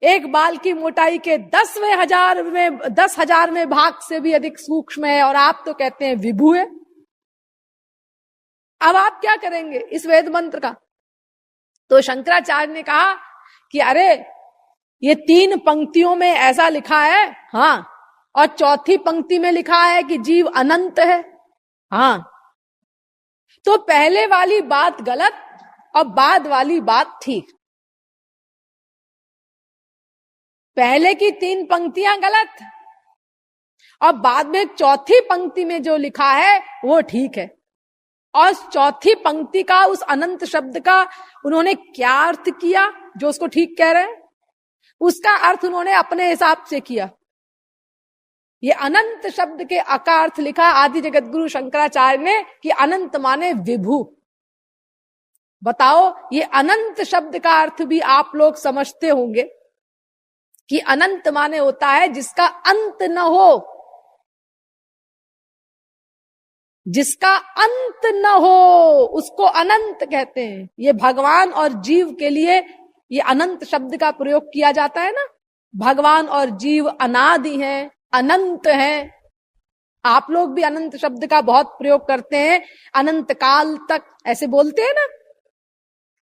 S1: एक बाल की मोटाई के 10,000वें भाग से भी अधिक सूक्ष्म है, और आप तो कहते हैं विभु है। अब आप क्या करेंगे इस वेद मंत्र का? तो शंकराचार्य ने कहा कि अरे ये 3 पंक्तियों में ऐसा लिखा है, हाँ, और चौथी पंक्ति में लिखा है कि जीव अनंत है, हाँ, तो पहले वाली बात गलत और बाद वाली बात ठीक। पहले की 3 पंक्तियां गलत और बाद में चौथी पंक्ति में जो लिखा है वो ठीक है। और चौथी पंक्ति का, उस अनंत शब्द का उन्होंने क्या अर्थ किया जो उसको ठीक कह रहे हैं, उसका अर्थ उन्होंने अपने हिसाब से किया। ये अनंत शब्द के अकार्थ लिखा आदि जगत गुरु शंकराचार्य ने कि अनंत माने विभु। बताओ, ये अनंत शब्द का अर्थ भी आप लोग समझते होंगे कि अनंत माने होता है जिसका अंत न हो, जिसका अंत न हो उसको अनंत कहते हैं। ये भगवान और जीव के लिए ये अनंत शब्द का प्रयोग किया जाता है ना। भगवान और जीव अनादि हैं, अनंत हैं। आप लोग भी अनंत शब्द का बहुत प्रयोग करते हैं, अनंत काल तक ऐसे बोलते हैं ना।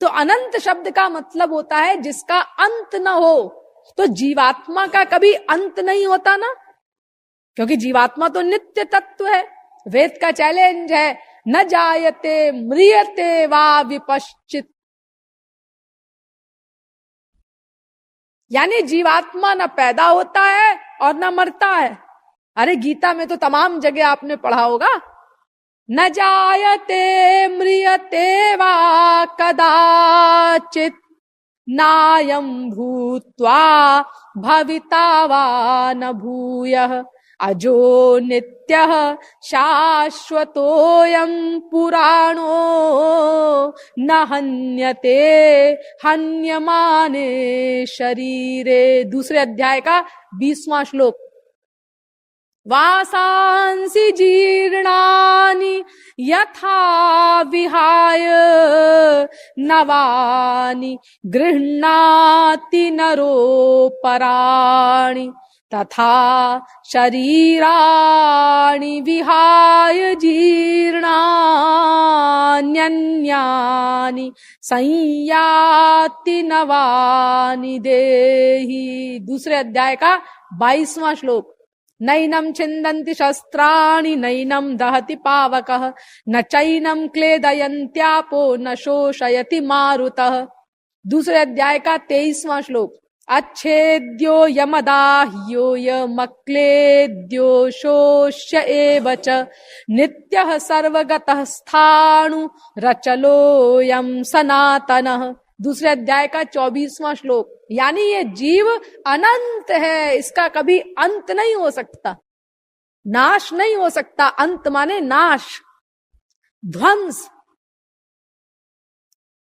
S1: तो अनंत शब्द का मतलब होता है जिसका अंत न हो। तो जीवात्मा का कभी अंत नहीं होता ना, क्योंकि जीवात्मा तो नित्य तत्व है। वेद का चैलेंज है, न जायते म्रियते वा विपश्चित, यानी जीवात्मा न पैदा होता है और न मरता है। अरे गीता में तो तमाम जगह आपने पढ़ा होगा, न जायते म्रियते वा कदाचित नायं भूत्वा भविता वा न भूयः अजो नित्यः शाश्वतोऽयं पुराणो न हन्यते हन्यमाने शरीरे। दूसरे अध्याय का 20वां श्लोक। वासांसि जीर्णानि यथा विहाय नवानि गृह्णाति नरोपराणि तथा शरीराणि विहाय जीर्णान्यन्यानि संयाति नवानि देहि। दूसरे अध्याय का 22वां श्लोक। नैनं छिन्दन्ति शस्त्राणि नैनं दहति पावकः न चैनं क्लेदयन्त्यापो न शोषयति मारुतः। दूसरे अध्याय का 23वां श्लोक। अच्छेद्यो यमदाह्यो यमक्लेद्यो शोष्य एव च नित्यः सर्वगतः स्थाणु रचलोऽयं सनातनः। दूसरे अध्याय का 24वां श्लोक। यानी ये जीव अनंत है, इसका कभी अंत नहीं हो सकता, नाश नहीं हो सकता। अंत माने नाश, ध्वंस।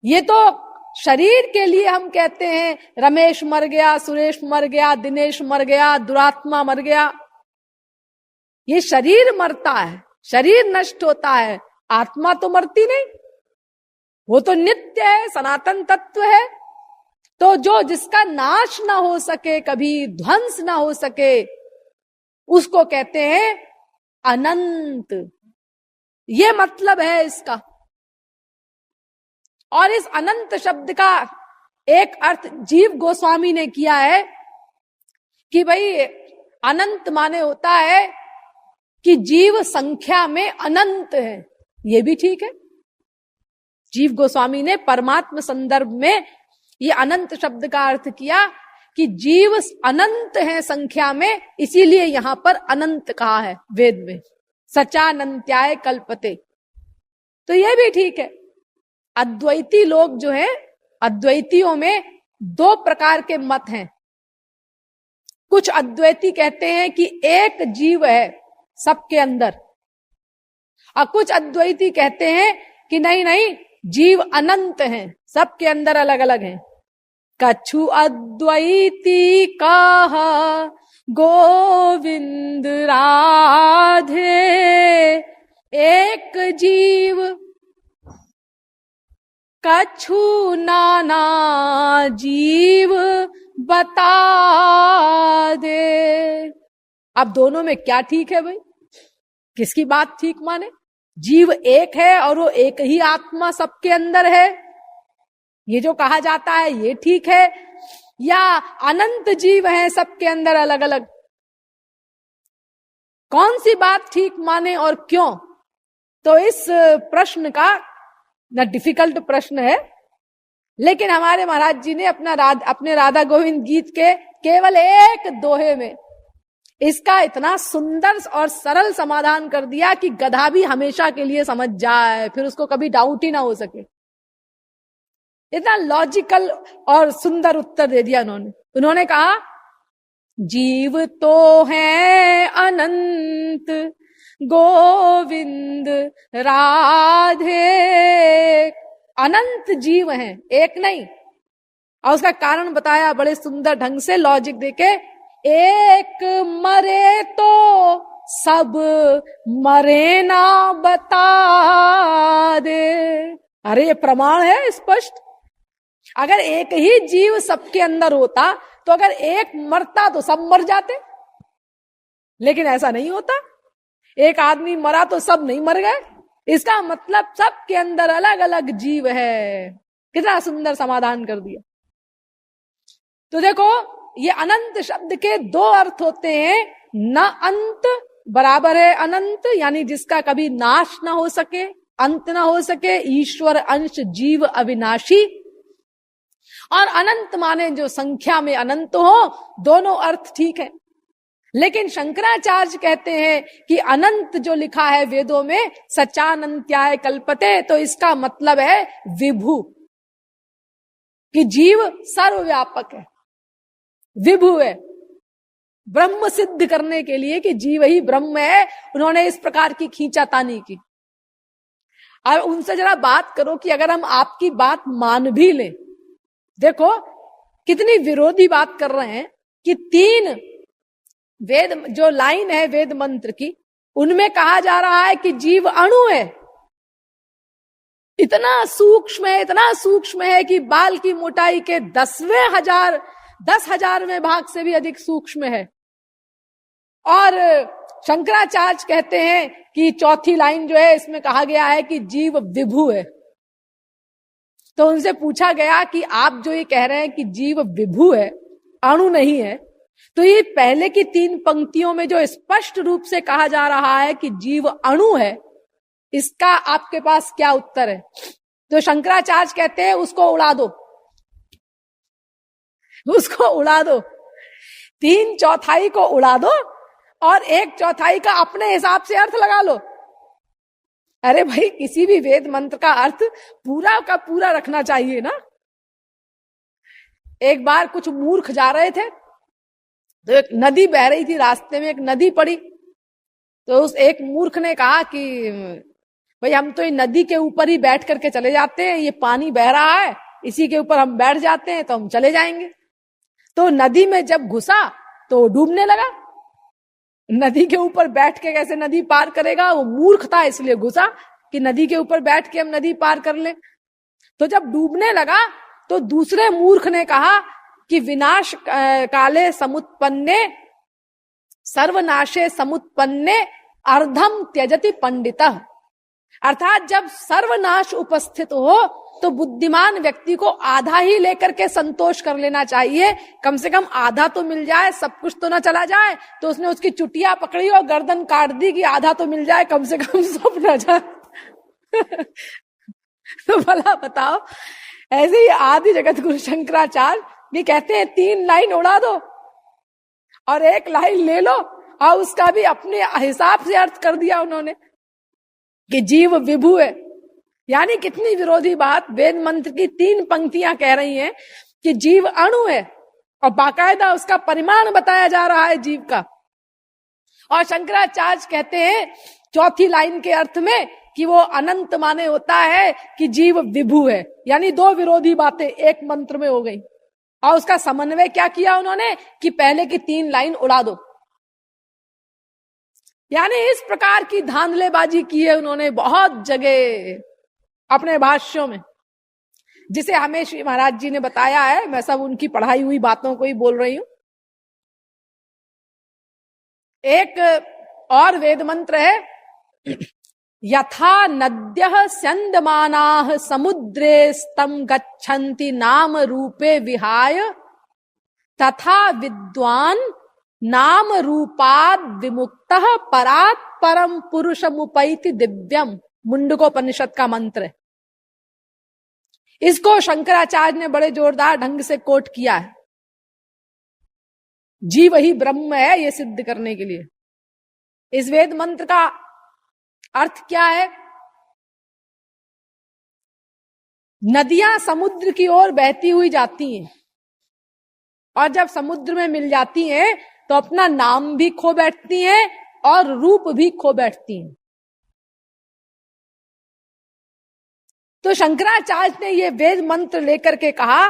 S1: ये तो शरीर के लिए हम कहते हैं रमेश मर गया, सुरेश मर गया, दिनेश मर गया, दुरात्मा मर गया। ये शरीर मरता है, शरीर नष्ट होता है, आत्मा तो मरती नहीं, वो तो नित्य है, सनातन तत्व है। तो जो जिसका नाश ना हो सके, कभी ध्वंस ना हो सके, उसको कहते हैं अनंत। ये मतलब है इसका। और इस अनंत शब्द का एक अर्थ जीव गोस्वामी ने किया है कि भाई अनंत माने होता है कि जीव संख्या में अनंत है। ये भी ठीक है, जीव गोस्वामी ने परमात्मा संदर्भ में ये अनंत शब्द का अर्थ किया कि जीव अनंत है संख्या में, इसीलिए यहां पर अनंत कहा है वेद में, सचानंत्याय कल्पते। तो ये भी ठीक है। अद्वैती लोग जो है, अद्वैतियों में दो प्रकार के मत हैं। कुछ अद्वैती कहते हैं कि एक जीव है सबके अंदर, और कुछ अद्वैती कहते हैं कि नहीं नहीं, जीव अनंत हैं, सबके अंदर अलग अलग हैं। कछु अद्वैती कहा गोविंद राधे, एक जीव कछु नाना जीव बता दे। अब दोनों में क्या ठीक है भाई? किसकी बात ठीक माने? जीव एक है और वो एक ही आत्मा सबके अंदर है, ये जो कहा जाता है ये ठीक है, या अनंत जीव है सबके अंदर अलग अलग? कौन सी बात ठीक माने और क्यों? तो इस प्रश्न का न डिफिकल्ट प्रश्न है, लेकिन हमारे महाराज जी ने अपने राधा गोविंद गीत के केवल एक दोहे में इसका इतना सुंदर और सरल समाधान कर दिया कि गधा भी हमेशा के लिए समझ जाए, फिर उसको कभी डाउट ही ना हो सके। इतना लॉजिकल और सुंदर उत्तर दे दिया उन्होंने कहा, जीव तो है अनंत गोविंद राधे, अनंत जीव हैं, एक नहीं। और उसका कारण बताया बड़े सुंदर ढंग से लॉजिक देके, एक मरे तो सब मरे ना बता दे। अरे ये प्रमाण है स्पष्ट। अगर एक ही जीव सबके अंदर होता तो अगर एक मरता तो सब मर जाते, लेकिन ऐसा नहीं होता। एक आदमी मरा तो सब नहीं मर गए, इसका मतलब सबके अंदर अलग अलग जीव है। कितना सुंदर समाधान कर दिया। तो देखो, ये अनंत शब्द के दो अर्थ होते हैं। न अंत बराबर है अनंत, यानी जिसका कभी नाश ना हो सके, अंत ना हो सके, ईश्वर अंश जीव अविनाशी। और अनंत माने जो संख्या में अनंत हो, दोनों अर्थ ठीक है। लेकिन शंकराचार्य कहते हैं कि अनंत जो लिखा है वेदों में, सचानंत्याय कल्पते, तो इसका मतलब है विभु, कि जीव सर्वव्यापक है, विभु है। ब्रह्म सिद्ध करने के लिए कि जीव ही ब्रह्म है, उन्होंने इस प्रकार की खींचातानी की। अब उनसे जरा बात करो कि अगर हम आपकी बात मान भी लें, देखो कितनी विरोधी बात कर रहे हैं कि 3 वेद जो लाइन है वेद मंत्र की, उनमें कहा जा रहा है कि जीव अणु है, इतना सूक्ष्म है, इतना सूक्ष्म है कि बाल की मोटाई के 10,000वें भाग से भी अधिक सूक्ष्म है। और शंकराचार्य कहते हैं कि चौथी लाइन जो है इसमें कहा गया है कि जीव विभु है। तो उनसे पूछा गया कि आप जो ये कह रहे हैं कि जीव विभु है, अणु नहीं है, तो ये पहले की 3 पंक्तियों में जो स्पष्ट रूप से कहा जा रहा है कि जीव अणु है, इसका आपके पास क्या उत्तर है? तो शंकराचार्य कहते हैं उसको उड़ा दो, उसको उड़ा दो, 3/4 को उड़ा दो और 1/4 का अपने हिसाब से अर्थ लगा लो। अरे भाई, किसी भी वेद मंत्र का अर्थ पूरा का पूरा रखना चाहिए ना। एक बार कुछ मूर्ख जा रहे थे, तो एक नदी बह रही थी, रास्ते में एक नदी पड़ी। तो उस एक मूर्ख ने कहा कि भाई हम तो ये नदी के ऊपर ही बैठ करके चले जाते हैं, ये पानी बह रहा है, इसी के ऊपर हम बैठ जाते हैं तो हम चले जाएंगे। तो नदी में जब घुसा तो डूबने लगा। नदी के ऊपर बैठ के कैसे नदी पार करेगा? वो मूर्ख था, इसलिए घुसा कि नदी के ऊपर बैठ के हम नदी पार कर लें। तो जब डूबने लगा तो दूसरे मूर्ख ने कहा कि विनाश काले समुत्पन्ने सर्वनाशे समुत्पन्ने अर्धम त्यजति पंडितः। अर्थात जब सर्वनाश उपस्थित हो तो बुद्धिमान व्यक्ति को आधा ही लेकर के संतोष कर लेना चाहिए, कम से कम आधा तो मिल जाए, सब कुछ तो ना चला जाए। तो उसने उसकी चुटिया पकड़ी और गर्दन काट दी कि आधा तो मिल जाए, कम से कम सब न जाए। तो भला बताओ, ऐसे ही आदि जगत गुरु शंकराचार्य भी कहते हैं 3 लाइन उड़ा दो और 1 लाइन ले लो, और उसका भी अपने हिसाब से अर्थ कर दिया उन्होंने कि जीव विभु है। यानी कितनी विरोधी बात। वेद मंत्र की 3 पंक्तियां कह रही हैं कि जीव अणु है, और बाकायदा उसका परिमाण बताया जा रहा है जीव का। और शंकराचार्य कहते हैं 4थी लाइन के अर्थ में कि वो अनंत माने होता है कि जीव विभु है। यानी 2 विरोधी बातें एक मंत्र में हो गई, और उसका समन्वय क्या किया उन्होंने कि पहले की 3 लाइन उड़ा दो। यानी इस प्रकार की धांधलेबाजी की है उन्होंने बहुत जगह अपने भाष्यों में, जिसे हमें श्री महाराज जी ने बताया है। मैं सब उनकी पढ़ाई हुई बातों को ही बोल रही हूं। एक और वेद मंत्र है, यथा नद्यः स्यन्दमानाः समुद्रे स्तम गच्छन्ति नाम रूपे विहाय तथा विद्वान नाम रूपाद विमुक्तः परात् परम पुरुषमुपैति दिव्यम। मुंडकोपनिषद का मंत्र है। इसको शंकराचार्य ने बड़े जोरदार ढंग से कोट किया है, जीव ही ब्रह्म है ये सिद्ध करने के लिए। इस वेद मंत्र का अर्थ क्या है? नदियां समुद्र की ओर बहती हुई जाती हैं, और जब समुद्र में मिल जाती हैं तो अपना नाम भी खो बैठती हैं और रूप भी खो बैठती हैं। तो शंकराचार्य ने ये वेद मंत्र लेकर के कहा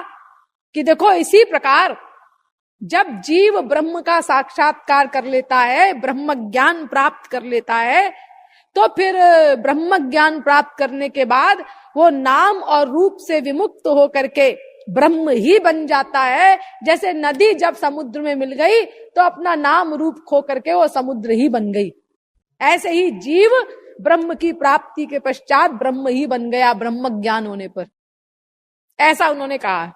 S1: कि देखो, इसी प्रकार जब जीव ब्रह्म का साक्षात्कार कर लेता है, ब्रह्म ज्ञान प्राप्त कर लेता है, तो फिर ब्रह्म ज्ञान प्राप्त करने के बाद वो नाम और रूप से विमुक्त होकर के ब्रह्म ही बन जाता है। जैसे नदी जब समुद्र में मिल गई तो अपना नाम रूप खो करके वो समुद्र ही बन गई, ऐसे ही जीव ब्रह्म की प्राप्ति के पश्चात ब्रह्म ही बन गया ब्रह्म ज्ञान होने पर। ऐसा उन्होंने कहा।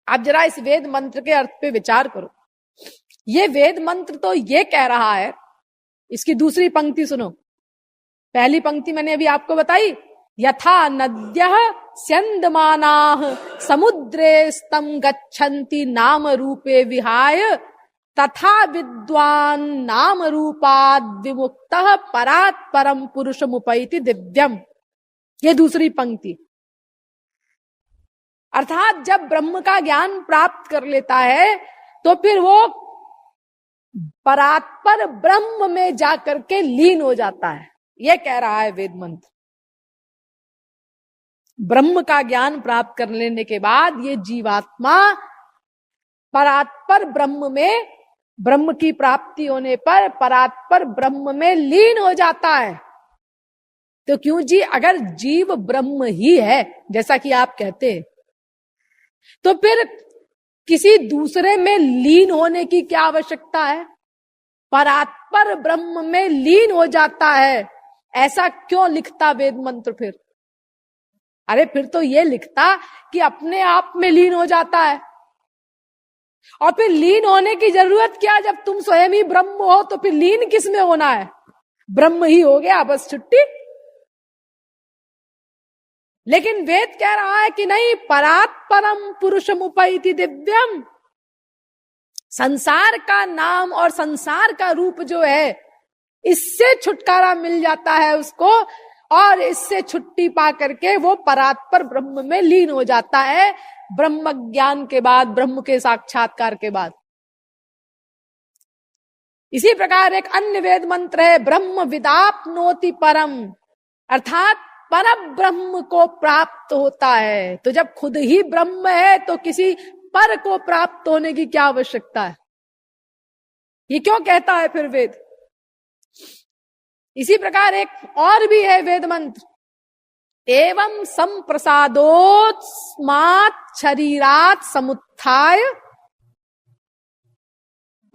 S1: आप जरा इस वेद मंत्र के अर्थ पे विचार करो। ये वेद मंत्र तो ये कह रहा है, इसकी दूसरी पंक्ति सुनो। पहली पंक्ति मैंने अभी आपको बताई, यथा नद्यः स्यन्दमानाः समुद्रे स्तम गच्छन्ति नाम रूपे विहाय तथा विद्वान नाम रूपाद विमुक्तः परात् परम पुरुषमुपैति दिव्यम। ये दूसरी पंक्ति। अर्थात जब ब्रह्म का ज्ञान प्राप्त कर लेता है तो फिर वो परात्पर ब्रह्म में जाकर के लीन हो जाता है। यह कह रहा है वेद मंत्र। ब्रह्म का ज्ञान प्राप्त कर लेने के बाद ये जीवात्मा परात्पर ब्रह्म में, ब्रह्म की प्राप्ति होने पर परात्पर ब्रह्म में लीन हो जाता है। तो क्यों जी, अगर जीव ब्रह्म ही है जैसा कि आप कहते हैं, तो फिर किसी दूसरे में लीन होने की क्या आवश्यकता है? परात्पर ब्रह्म में लीन हो जाता है, ऐसा क्यों लिखता वेद मंत्र फिर? अरे फिर तो ये लिखता कि अपने आप में लीन हो जाता है। और फिर लीन होने की जरूरत क्या? जब तुम स्वयं ही ब्रह्म हो तो फिर लीन किस में होना है? ब्रह्म ही हो गया, बस छुट्टी। लेकिन वेद कह रहा है कि नहीं, परात् परम पुरुषमुपैति दिव्यम। संसार का नाम और संसार का रूप जो है, इससे छुटकारा मिल जाता है उसको, और इससे छुट्टी पा करके वो परात्पर ब्रह्म में लीन हो जाता है, ब्रह्म ज्ञान के बाद, ब्रह्म के साक्षात्कार के बाद। इसी प्रकार एक अन्य वेद मंत्र है, ब्रह्म विदाप्नोति परम, अर्थात पर ब्रह्म को प्राप्त होता है। तो जब खुद ही ब्रह्म है तो किसी पर को प्राप्त होने की क्या आवश्यकता है? ये क्यों कहता है फिर वेद? इसी प्रकार एक और भी है वेद मंत्र, एवं संप्रसादोत्स्मात् शरीरात् समुत्थाय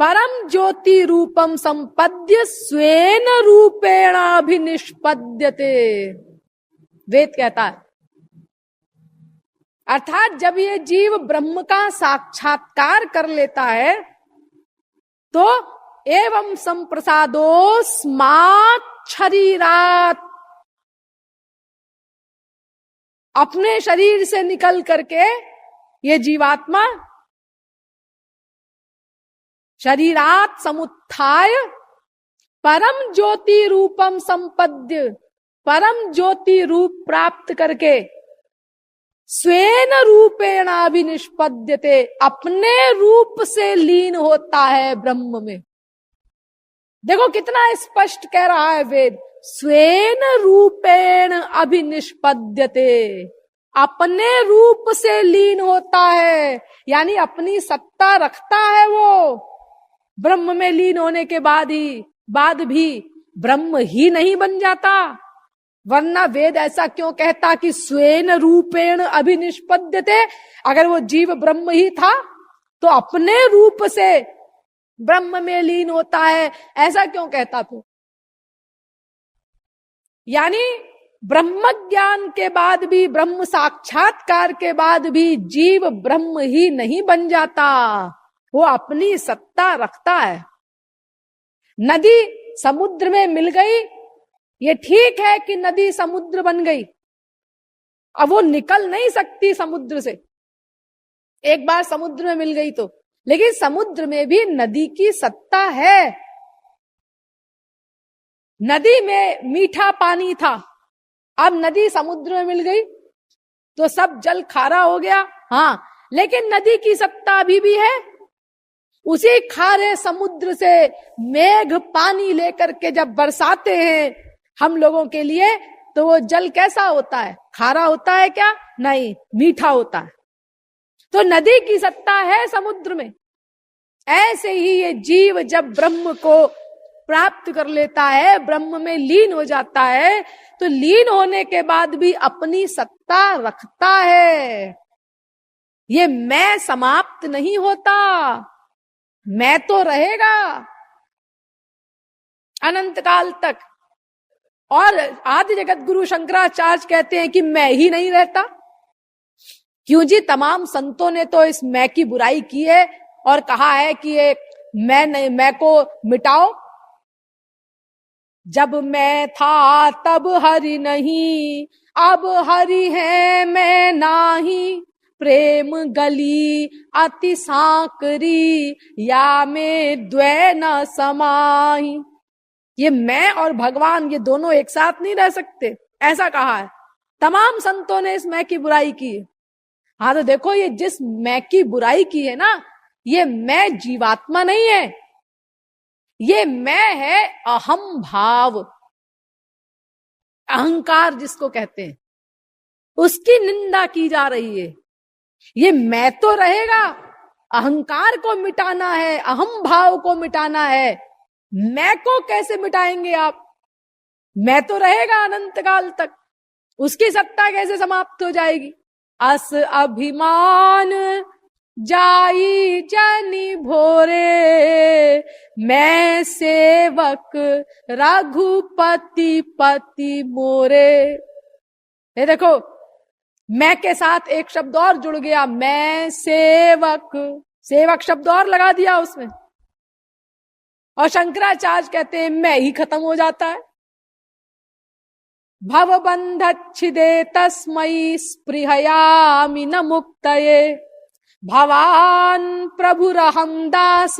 S1: परम ज्योति रूपम संपद्य स्वेन रूपेणाभिनिष्पद्यते। वेद कहता है, अर्थात जब ये जीव ब्रह्म का साक्षात्कार कर लेता है तो एवं संप्रसादोस्मात् शरीरात्, अपने शरीर से निकल करके ये जीवात्मा शरीरात समुत्थाय परम ज्योति रूपम संपद्य, परम ज्योति रूप प्राप्त करके स्वेन रूपेण अभिनिष्पद्यते, अपने रूप से लीन होता है ब्रह्म में। देखो कितना स्पष्ट कह रहा है वेद, स्वेन रूपेण अभिनिष्पद्यते, अपने रूप से लीन होता है, यानी अपनी सत्ता रखता है वो। ब्रह्म में लीन होने के बाद भी ब्रह्म ही नहीं बन जाता, वरना वेद ऐसा क्यों कहता कि स्वेन रूपेण अभिनिष्पद्यते। अगर वो जीव ब्रह्म ही था तो अपने रूप से ब्रह्म में लीन होता है, ऐसा क्यों कहता फिर? यानी ब्रह्म ज्ञान के बाद भी, ब्रह्म साक्षात्कार के बाद भी जीव ब्रह्म ही नहीं बन जाता, वो अपनी सत्ता रखता है। नदी समुद्र में मिल गई, ये ठीक है कि नदी समुद्र बन गई, अब वो निकल नहीं सकती समुद्र से, एक बार समुद्र में मिल गई तो, लेकिन समुद्र में भी नदी की सत्ता है। नदी में मीठा पानी था, अब नदी समुद्र में मिल गई तो सब जल खारा हो गया, हाँ, लेकिन नदी की सत्ता अभी भी है। उसी खारे समुद्र से मेघ पानी लेकर के जब बरसाते हैं हम लोगों के लिए, तो वो जल कैसा होता है? खारा होता है क्या? नहीं, मीठा होता है। तो नदी की सत्ता है समुद्र में। ऐसे ही ये जीव जब ब्रह्म को प्राप्त कर लेता है, ब्रह्म में लीन हो जाता है, तो लीन होने के बाद भी अपनी सत्ता रखता है। ये मैं समाप्त नहीं होता, मैं तो रहेगा अनंत काल तक। और आदि जगत गुरु शंकराचार्य कहते हैं कि मैं ही नहीं रहता। क्यों जी? तमाम संतों ने तो इस मैं की बुराई की है और कहा है कि ये मैं को मिटाओ। जब मैं था तब हरि नहीं, अब हरि है मैं नाही, प्रेम गली अति सांकरी, या में द्वै न समाही। ये मैं और भगवान, ये दोनों एक साथ नहीं रह सकते, ऐसा कहा है। तमाम संतों ने इस मैं की बुराई की है। हाँ, तो देखो ये जिस मैं की बुराई की है ना, ये मैं जीवात्मा नहीं है, ये मैं है अहम भाव, अहंकार जिसको कहते हैं, उसकी निंदा की जा रही है। ये मैं तो रहेगा, अहंकार को मिटाना है, अहम भाव को मिटाना है। मैं को कैसे मिटाएंगे आप? मैं तो रहेगा अनंत काल तक, उसकी सत्ता कैसे समाप्त हो जाएगी? अस अभिमान जाई जनि भोरे, मैं सेवक रघुपति पति मोरे। ये देखो, मैं के साथ एक शब्द और जुड़ गया, मैं सेवक, सेवक शब्द और लगा दिया उसमें। और शंकराचार्य कहते हैं मैं ही खत्म हो जाता है। भवबंधच्छिदे तस्मै स्पृहयामि न मुक्तये, भवान प्रभुरहं दास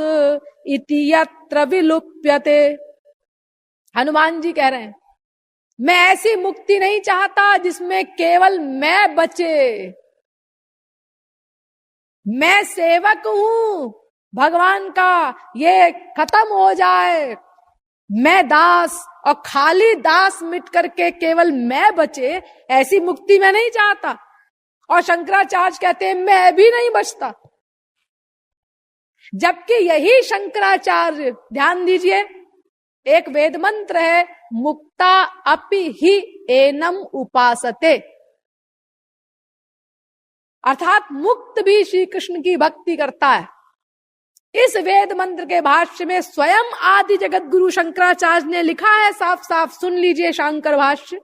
S1: इति यत्र विलुप्यते। हनुमान जी कह रहे हैं मैं ऐसी मुक्ति नहीं चाहता जिसमें केवल मैं बचे। मैं सेवक हूं भगवान का, ये खत्म हो जाए। मैं दास, और खाली दास मिट करके केवल मैं बचे, ऐसी मुक्ति मैं नहीं चाहता। और शंकराचार्य कहते हैं मैं भी नहीं बचता। जबकि यही शंकराचार्य, ध्यान दीजिए, एक वेद मंत्र है, मुक्ता अपि हि एनम उपासते, अर्थात मुक्त भी श्री कृष्ण की भक्ति करता है। इस वेद मंत्र के भाष्य में स्वयं आदि जगत गुरु शंकराचार्य ने लिखा है, साफ साफ सुन लीजिए शांकर भाष्य।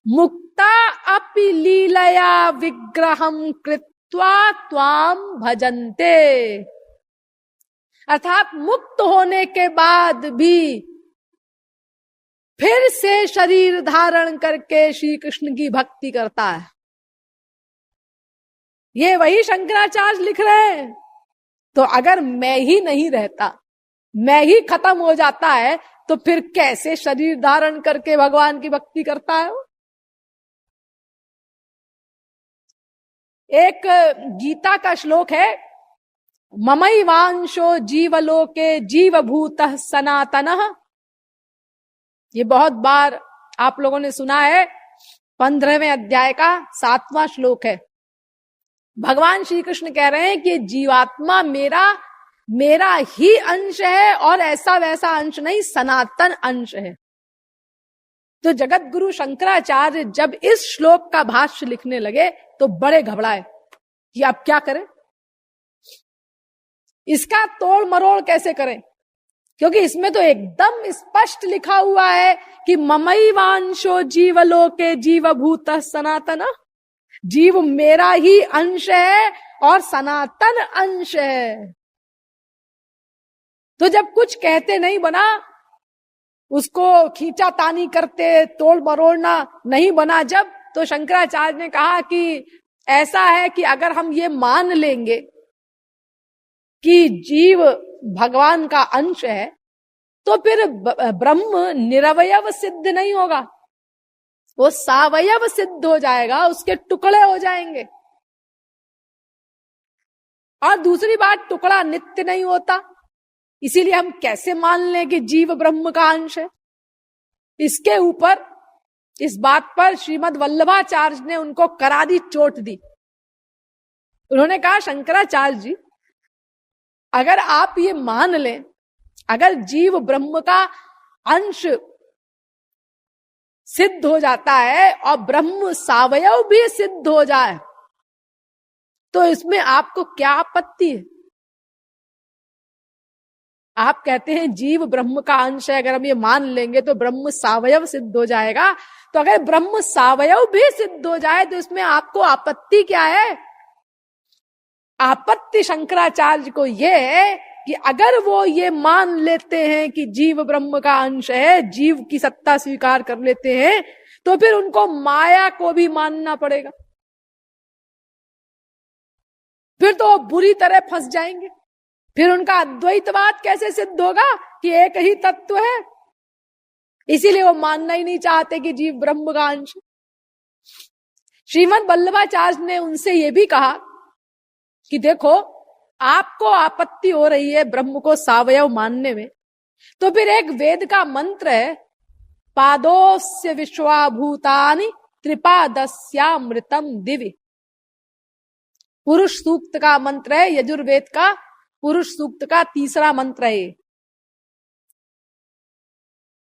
S1: मुक्ता अपि लीलया विग्रहं कृत्वा त्वाम भजन्ते, अर्थात मुक्त होने के बाद भी फिर से शरीर धारण करके श्री कृष्ण की भक्ति करता है। ये वही शंकराचार्य लिख रहे हैं। तो अगर मैं ही नहीं रहता, मैं ही खत्म हो जाता है, तो फिर कैसे शरीर धारण करके भगवान की भक्ति करता है वो? एक गीता का श्लोक है, ममैवांशो जीवलोके जीवभूतः सनातनः। ये बहुत बार आप लोगों ने सुना है। 15वें अध्याय का 7वां श्लोक है। भगवान श्री कृष्ण कह रहे हैं कि जीवात्मा मेरा ही अंश है, और ऐसा वैसा अंश नहीं, सनातन अंश है। तो जगत गुरु शंकराचार्य जब इस श्लोक का भाष्य लिखने लगे तो बड़े घबराए कि अब क्या करें, इसका तोड़ मरोड़ कैसे करें, क्योंकि इसमें तो एकदम स्पष्ट लिखा हुआ है कि ममैवांशो जीवलोके जीवभूतः सनातन। जीव मेरा ही अंश है और सनातन अंश है। तो जब कुछ कहते नहीं बना, उसको खींचा तानी करते, तोड़ मरोड़ना नहीं बना जब, तो शंकराचार्य ने कहा कि ऐसा है कि अगर हम ये मान लेंगे कि जीव भगवान का अंश है, तो फिर ब्रह्म निरवयव सिद्ध नहीं होगा, वो सावयव सिद्ध हो जाएगा, उसके टुकड़े हो जाएंगे। और दूसरी बात, टुकड़ा नित्य नहीं होता, इसीलिए हम कैसे मान लें कि जीव ब्रह्म का अंश है। इसके ऊपर, इस बात पर श्रीमद् वल्लभाचार्य ने उनको करा दी चोट दी। उन्होंने कहा, शंकराचार्य जी, अगर आप ये मान लें, अगर जीव ब्रह्म का अंश सिद्ध हो जाता है और ब्रह्म सावयव भी सिद्ध हो जाए, तो इसमें आपको क्या आपत्ति है? आप कहते हैं जीव ब्रह्म का अंश है, अगर हम ये मान लेंगे तो ब्रह्म सावयव सिद्ध हो जाएगा। तो अगर ब्रह्म सावयव भी सिद्ध हो जाए तो इसमें आपको आपत्ति क्या है? आपत्ति शंकराचार्य को ये है कि अगर वो ये मान लेते हैं कि जीव ब्रह्म का अंश है, जीव की सत्ता स्वीकार कर लेते हैं, तो फिर उनको माया को भी मानना पड़ेगा। फिर तो बुरी तरह फंस जाएंगे। फिर उनका अद्वैतवाद कैसे सिद्ध होगा कि एक ही तत्व है? इसीलिए वो मानना ही नहीं चाहते कि जीव ब्रह्म का अंश। श्रीमद् वल्लभाचार्य ने उनसे ये भी कहा कि देखो, आपको आपत्ति हो रही है ब्रह्म को सावयव मानने में, तो फिर एक वेद का मंत्र है, पादोस्य विश्वाभूतानि त्रिपादस्यामृतम दिवि। पुरुष सूक्त का मंत्र है, यजुर्वेद का पुरुष सूक्त का तीसरा मंत्र है।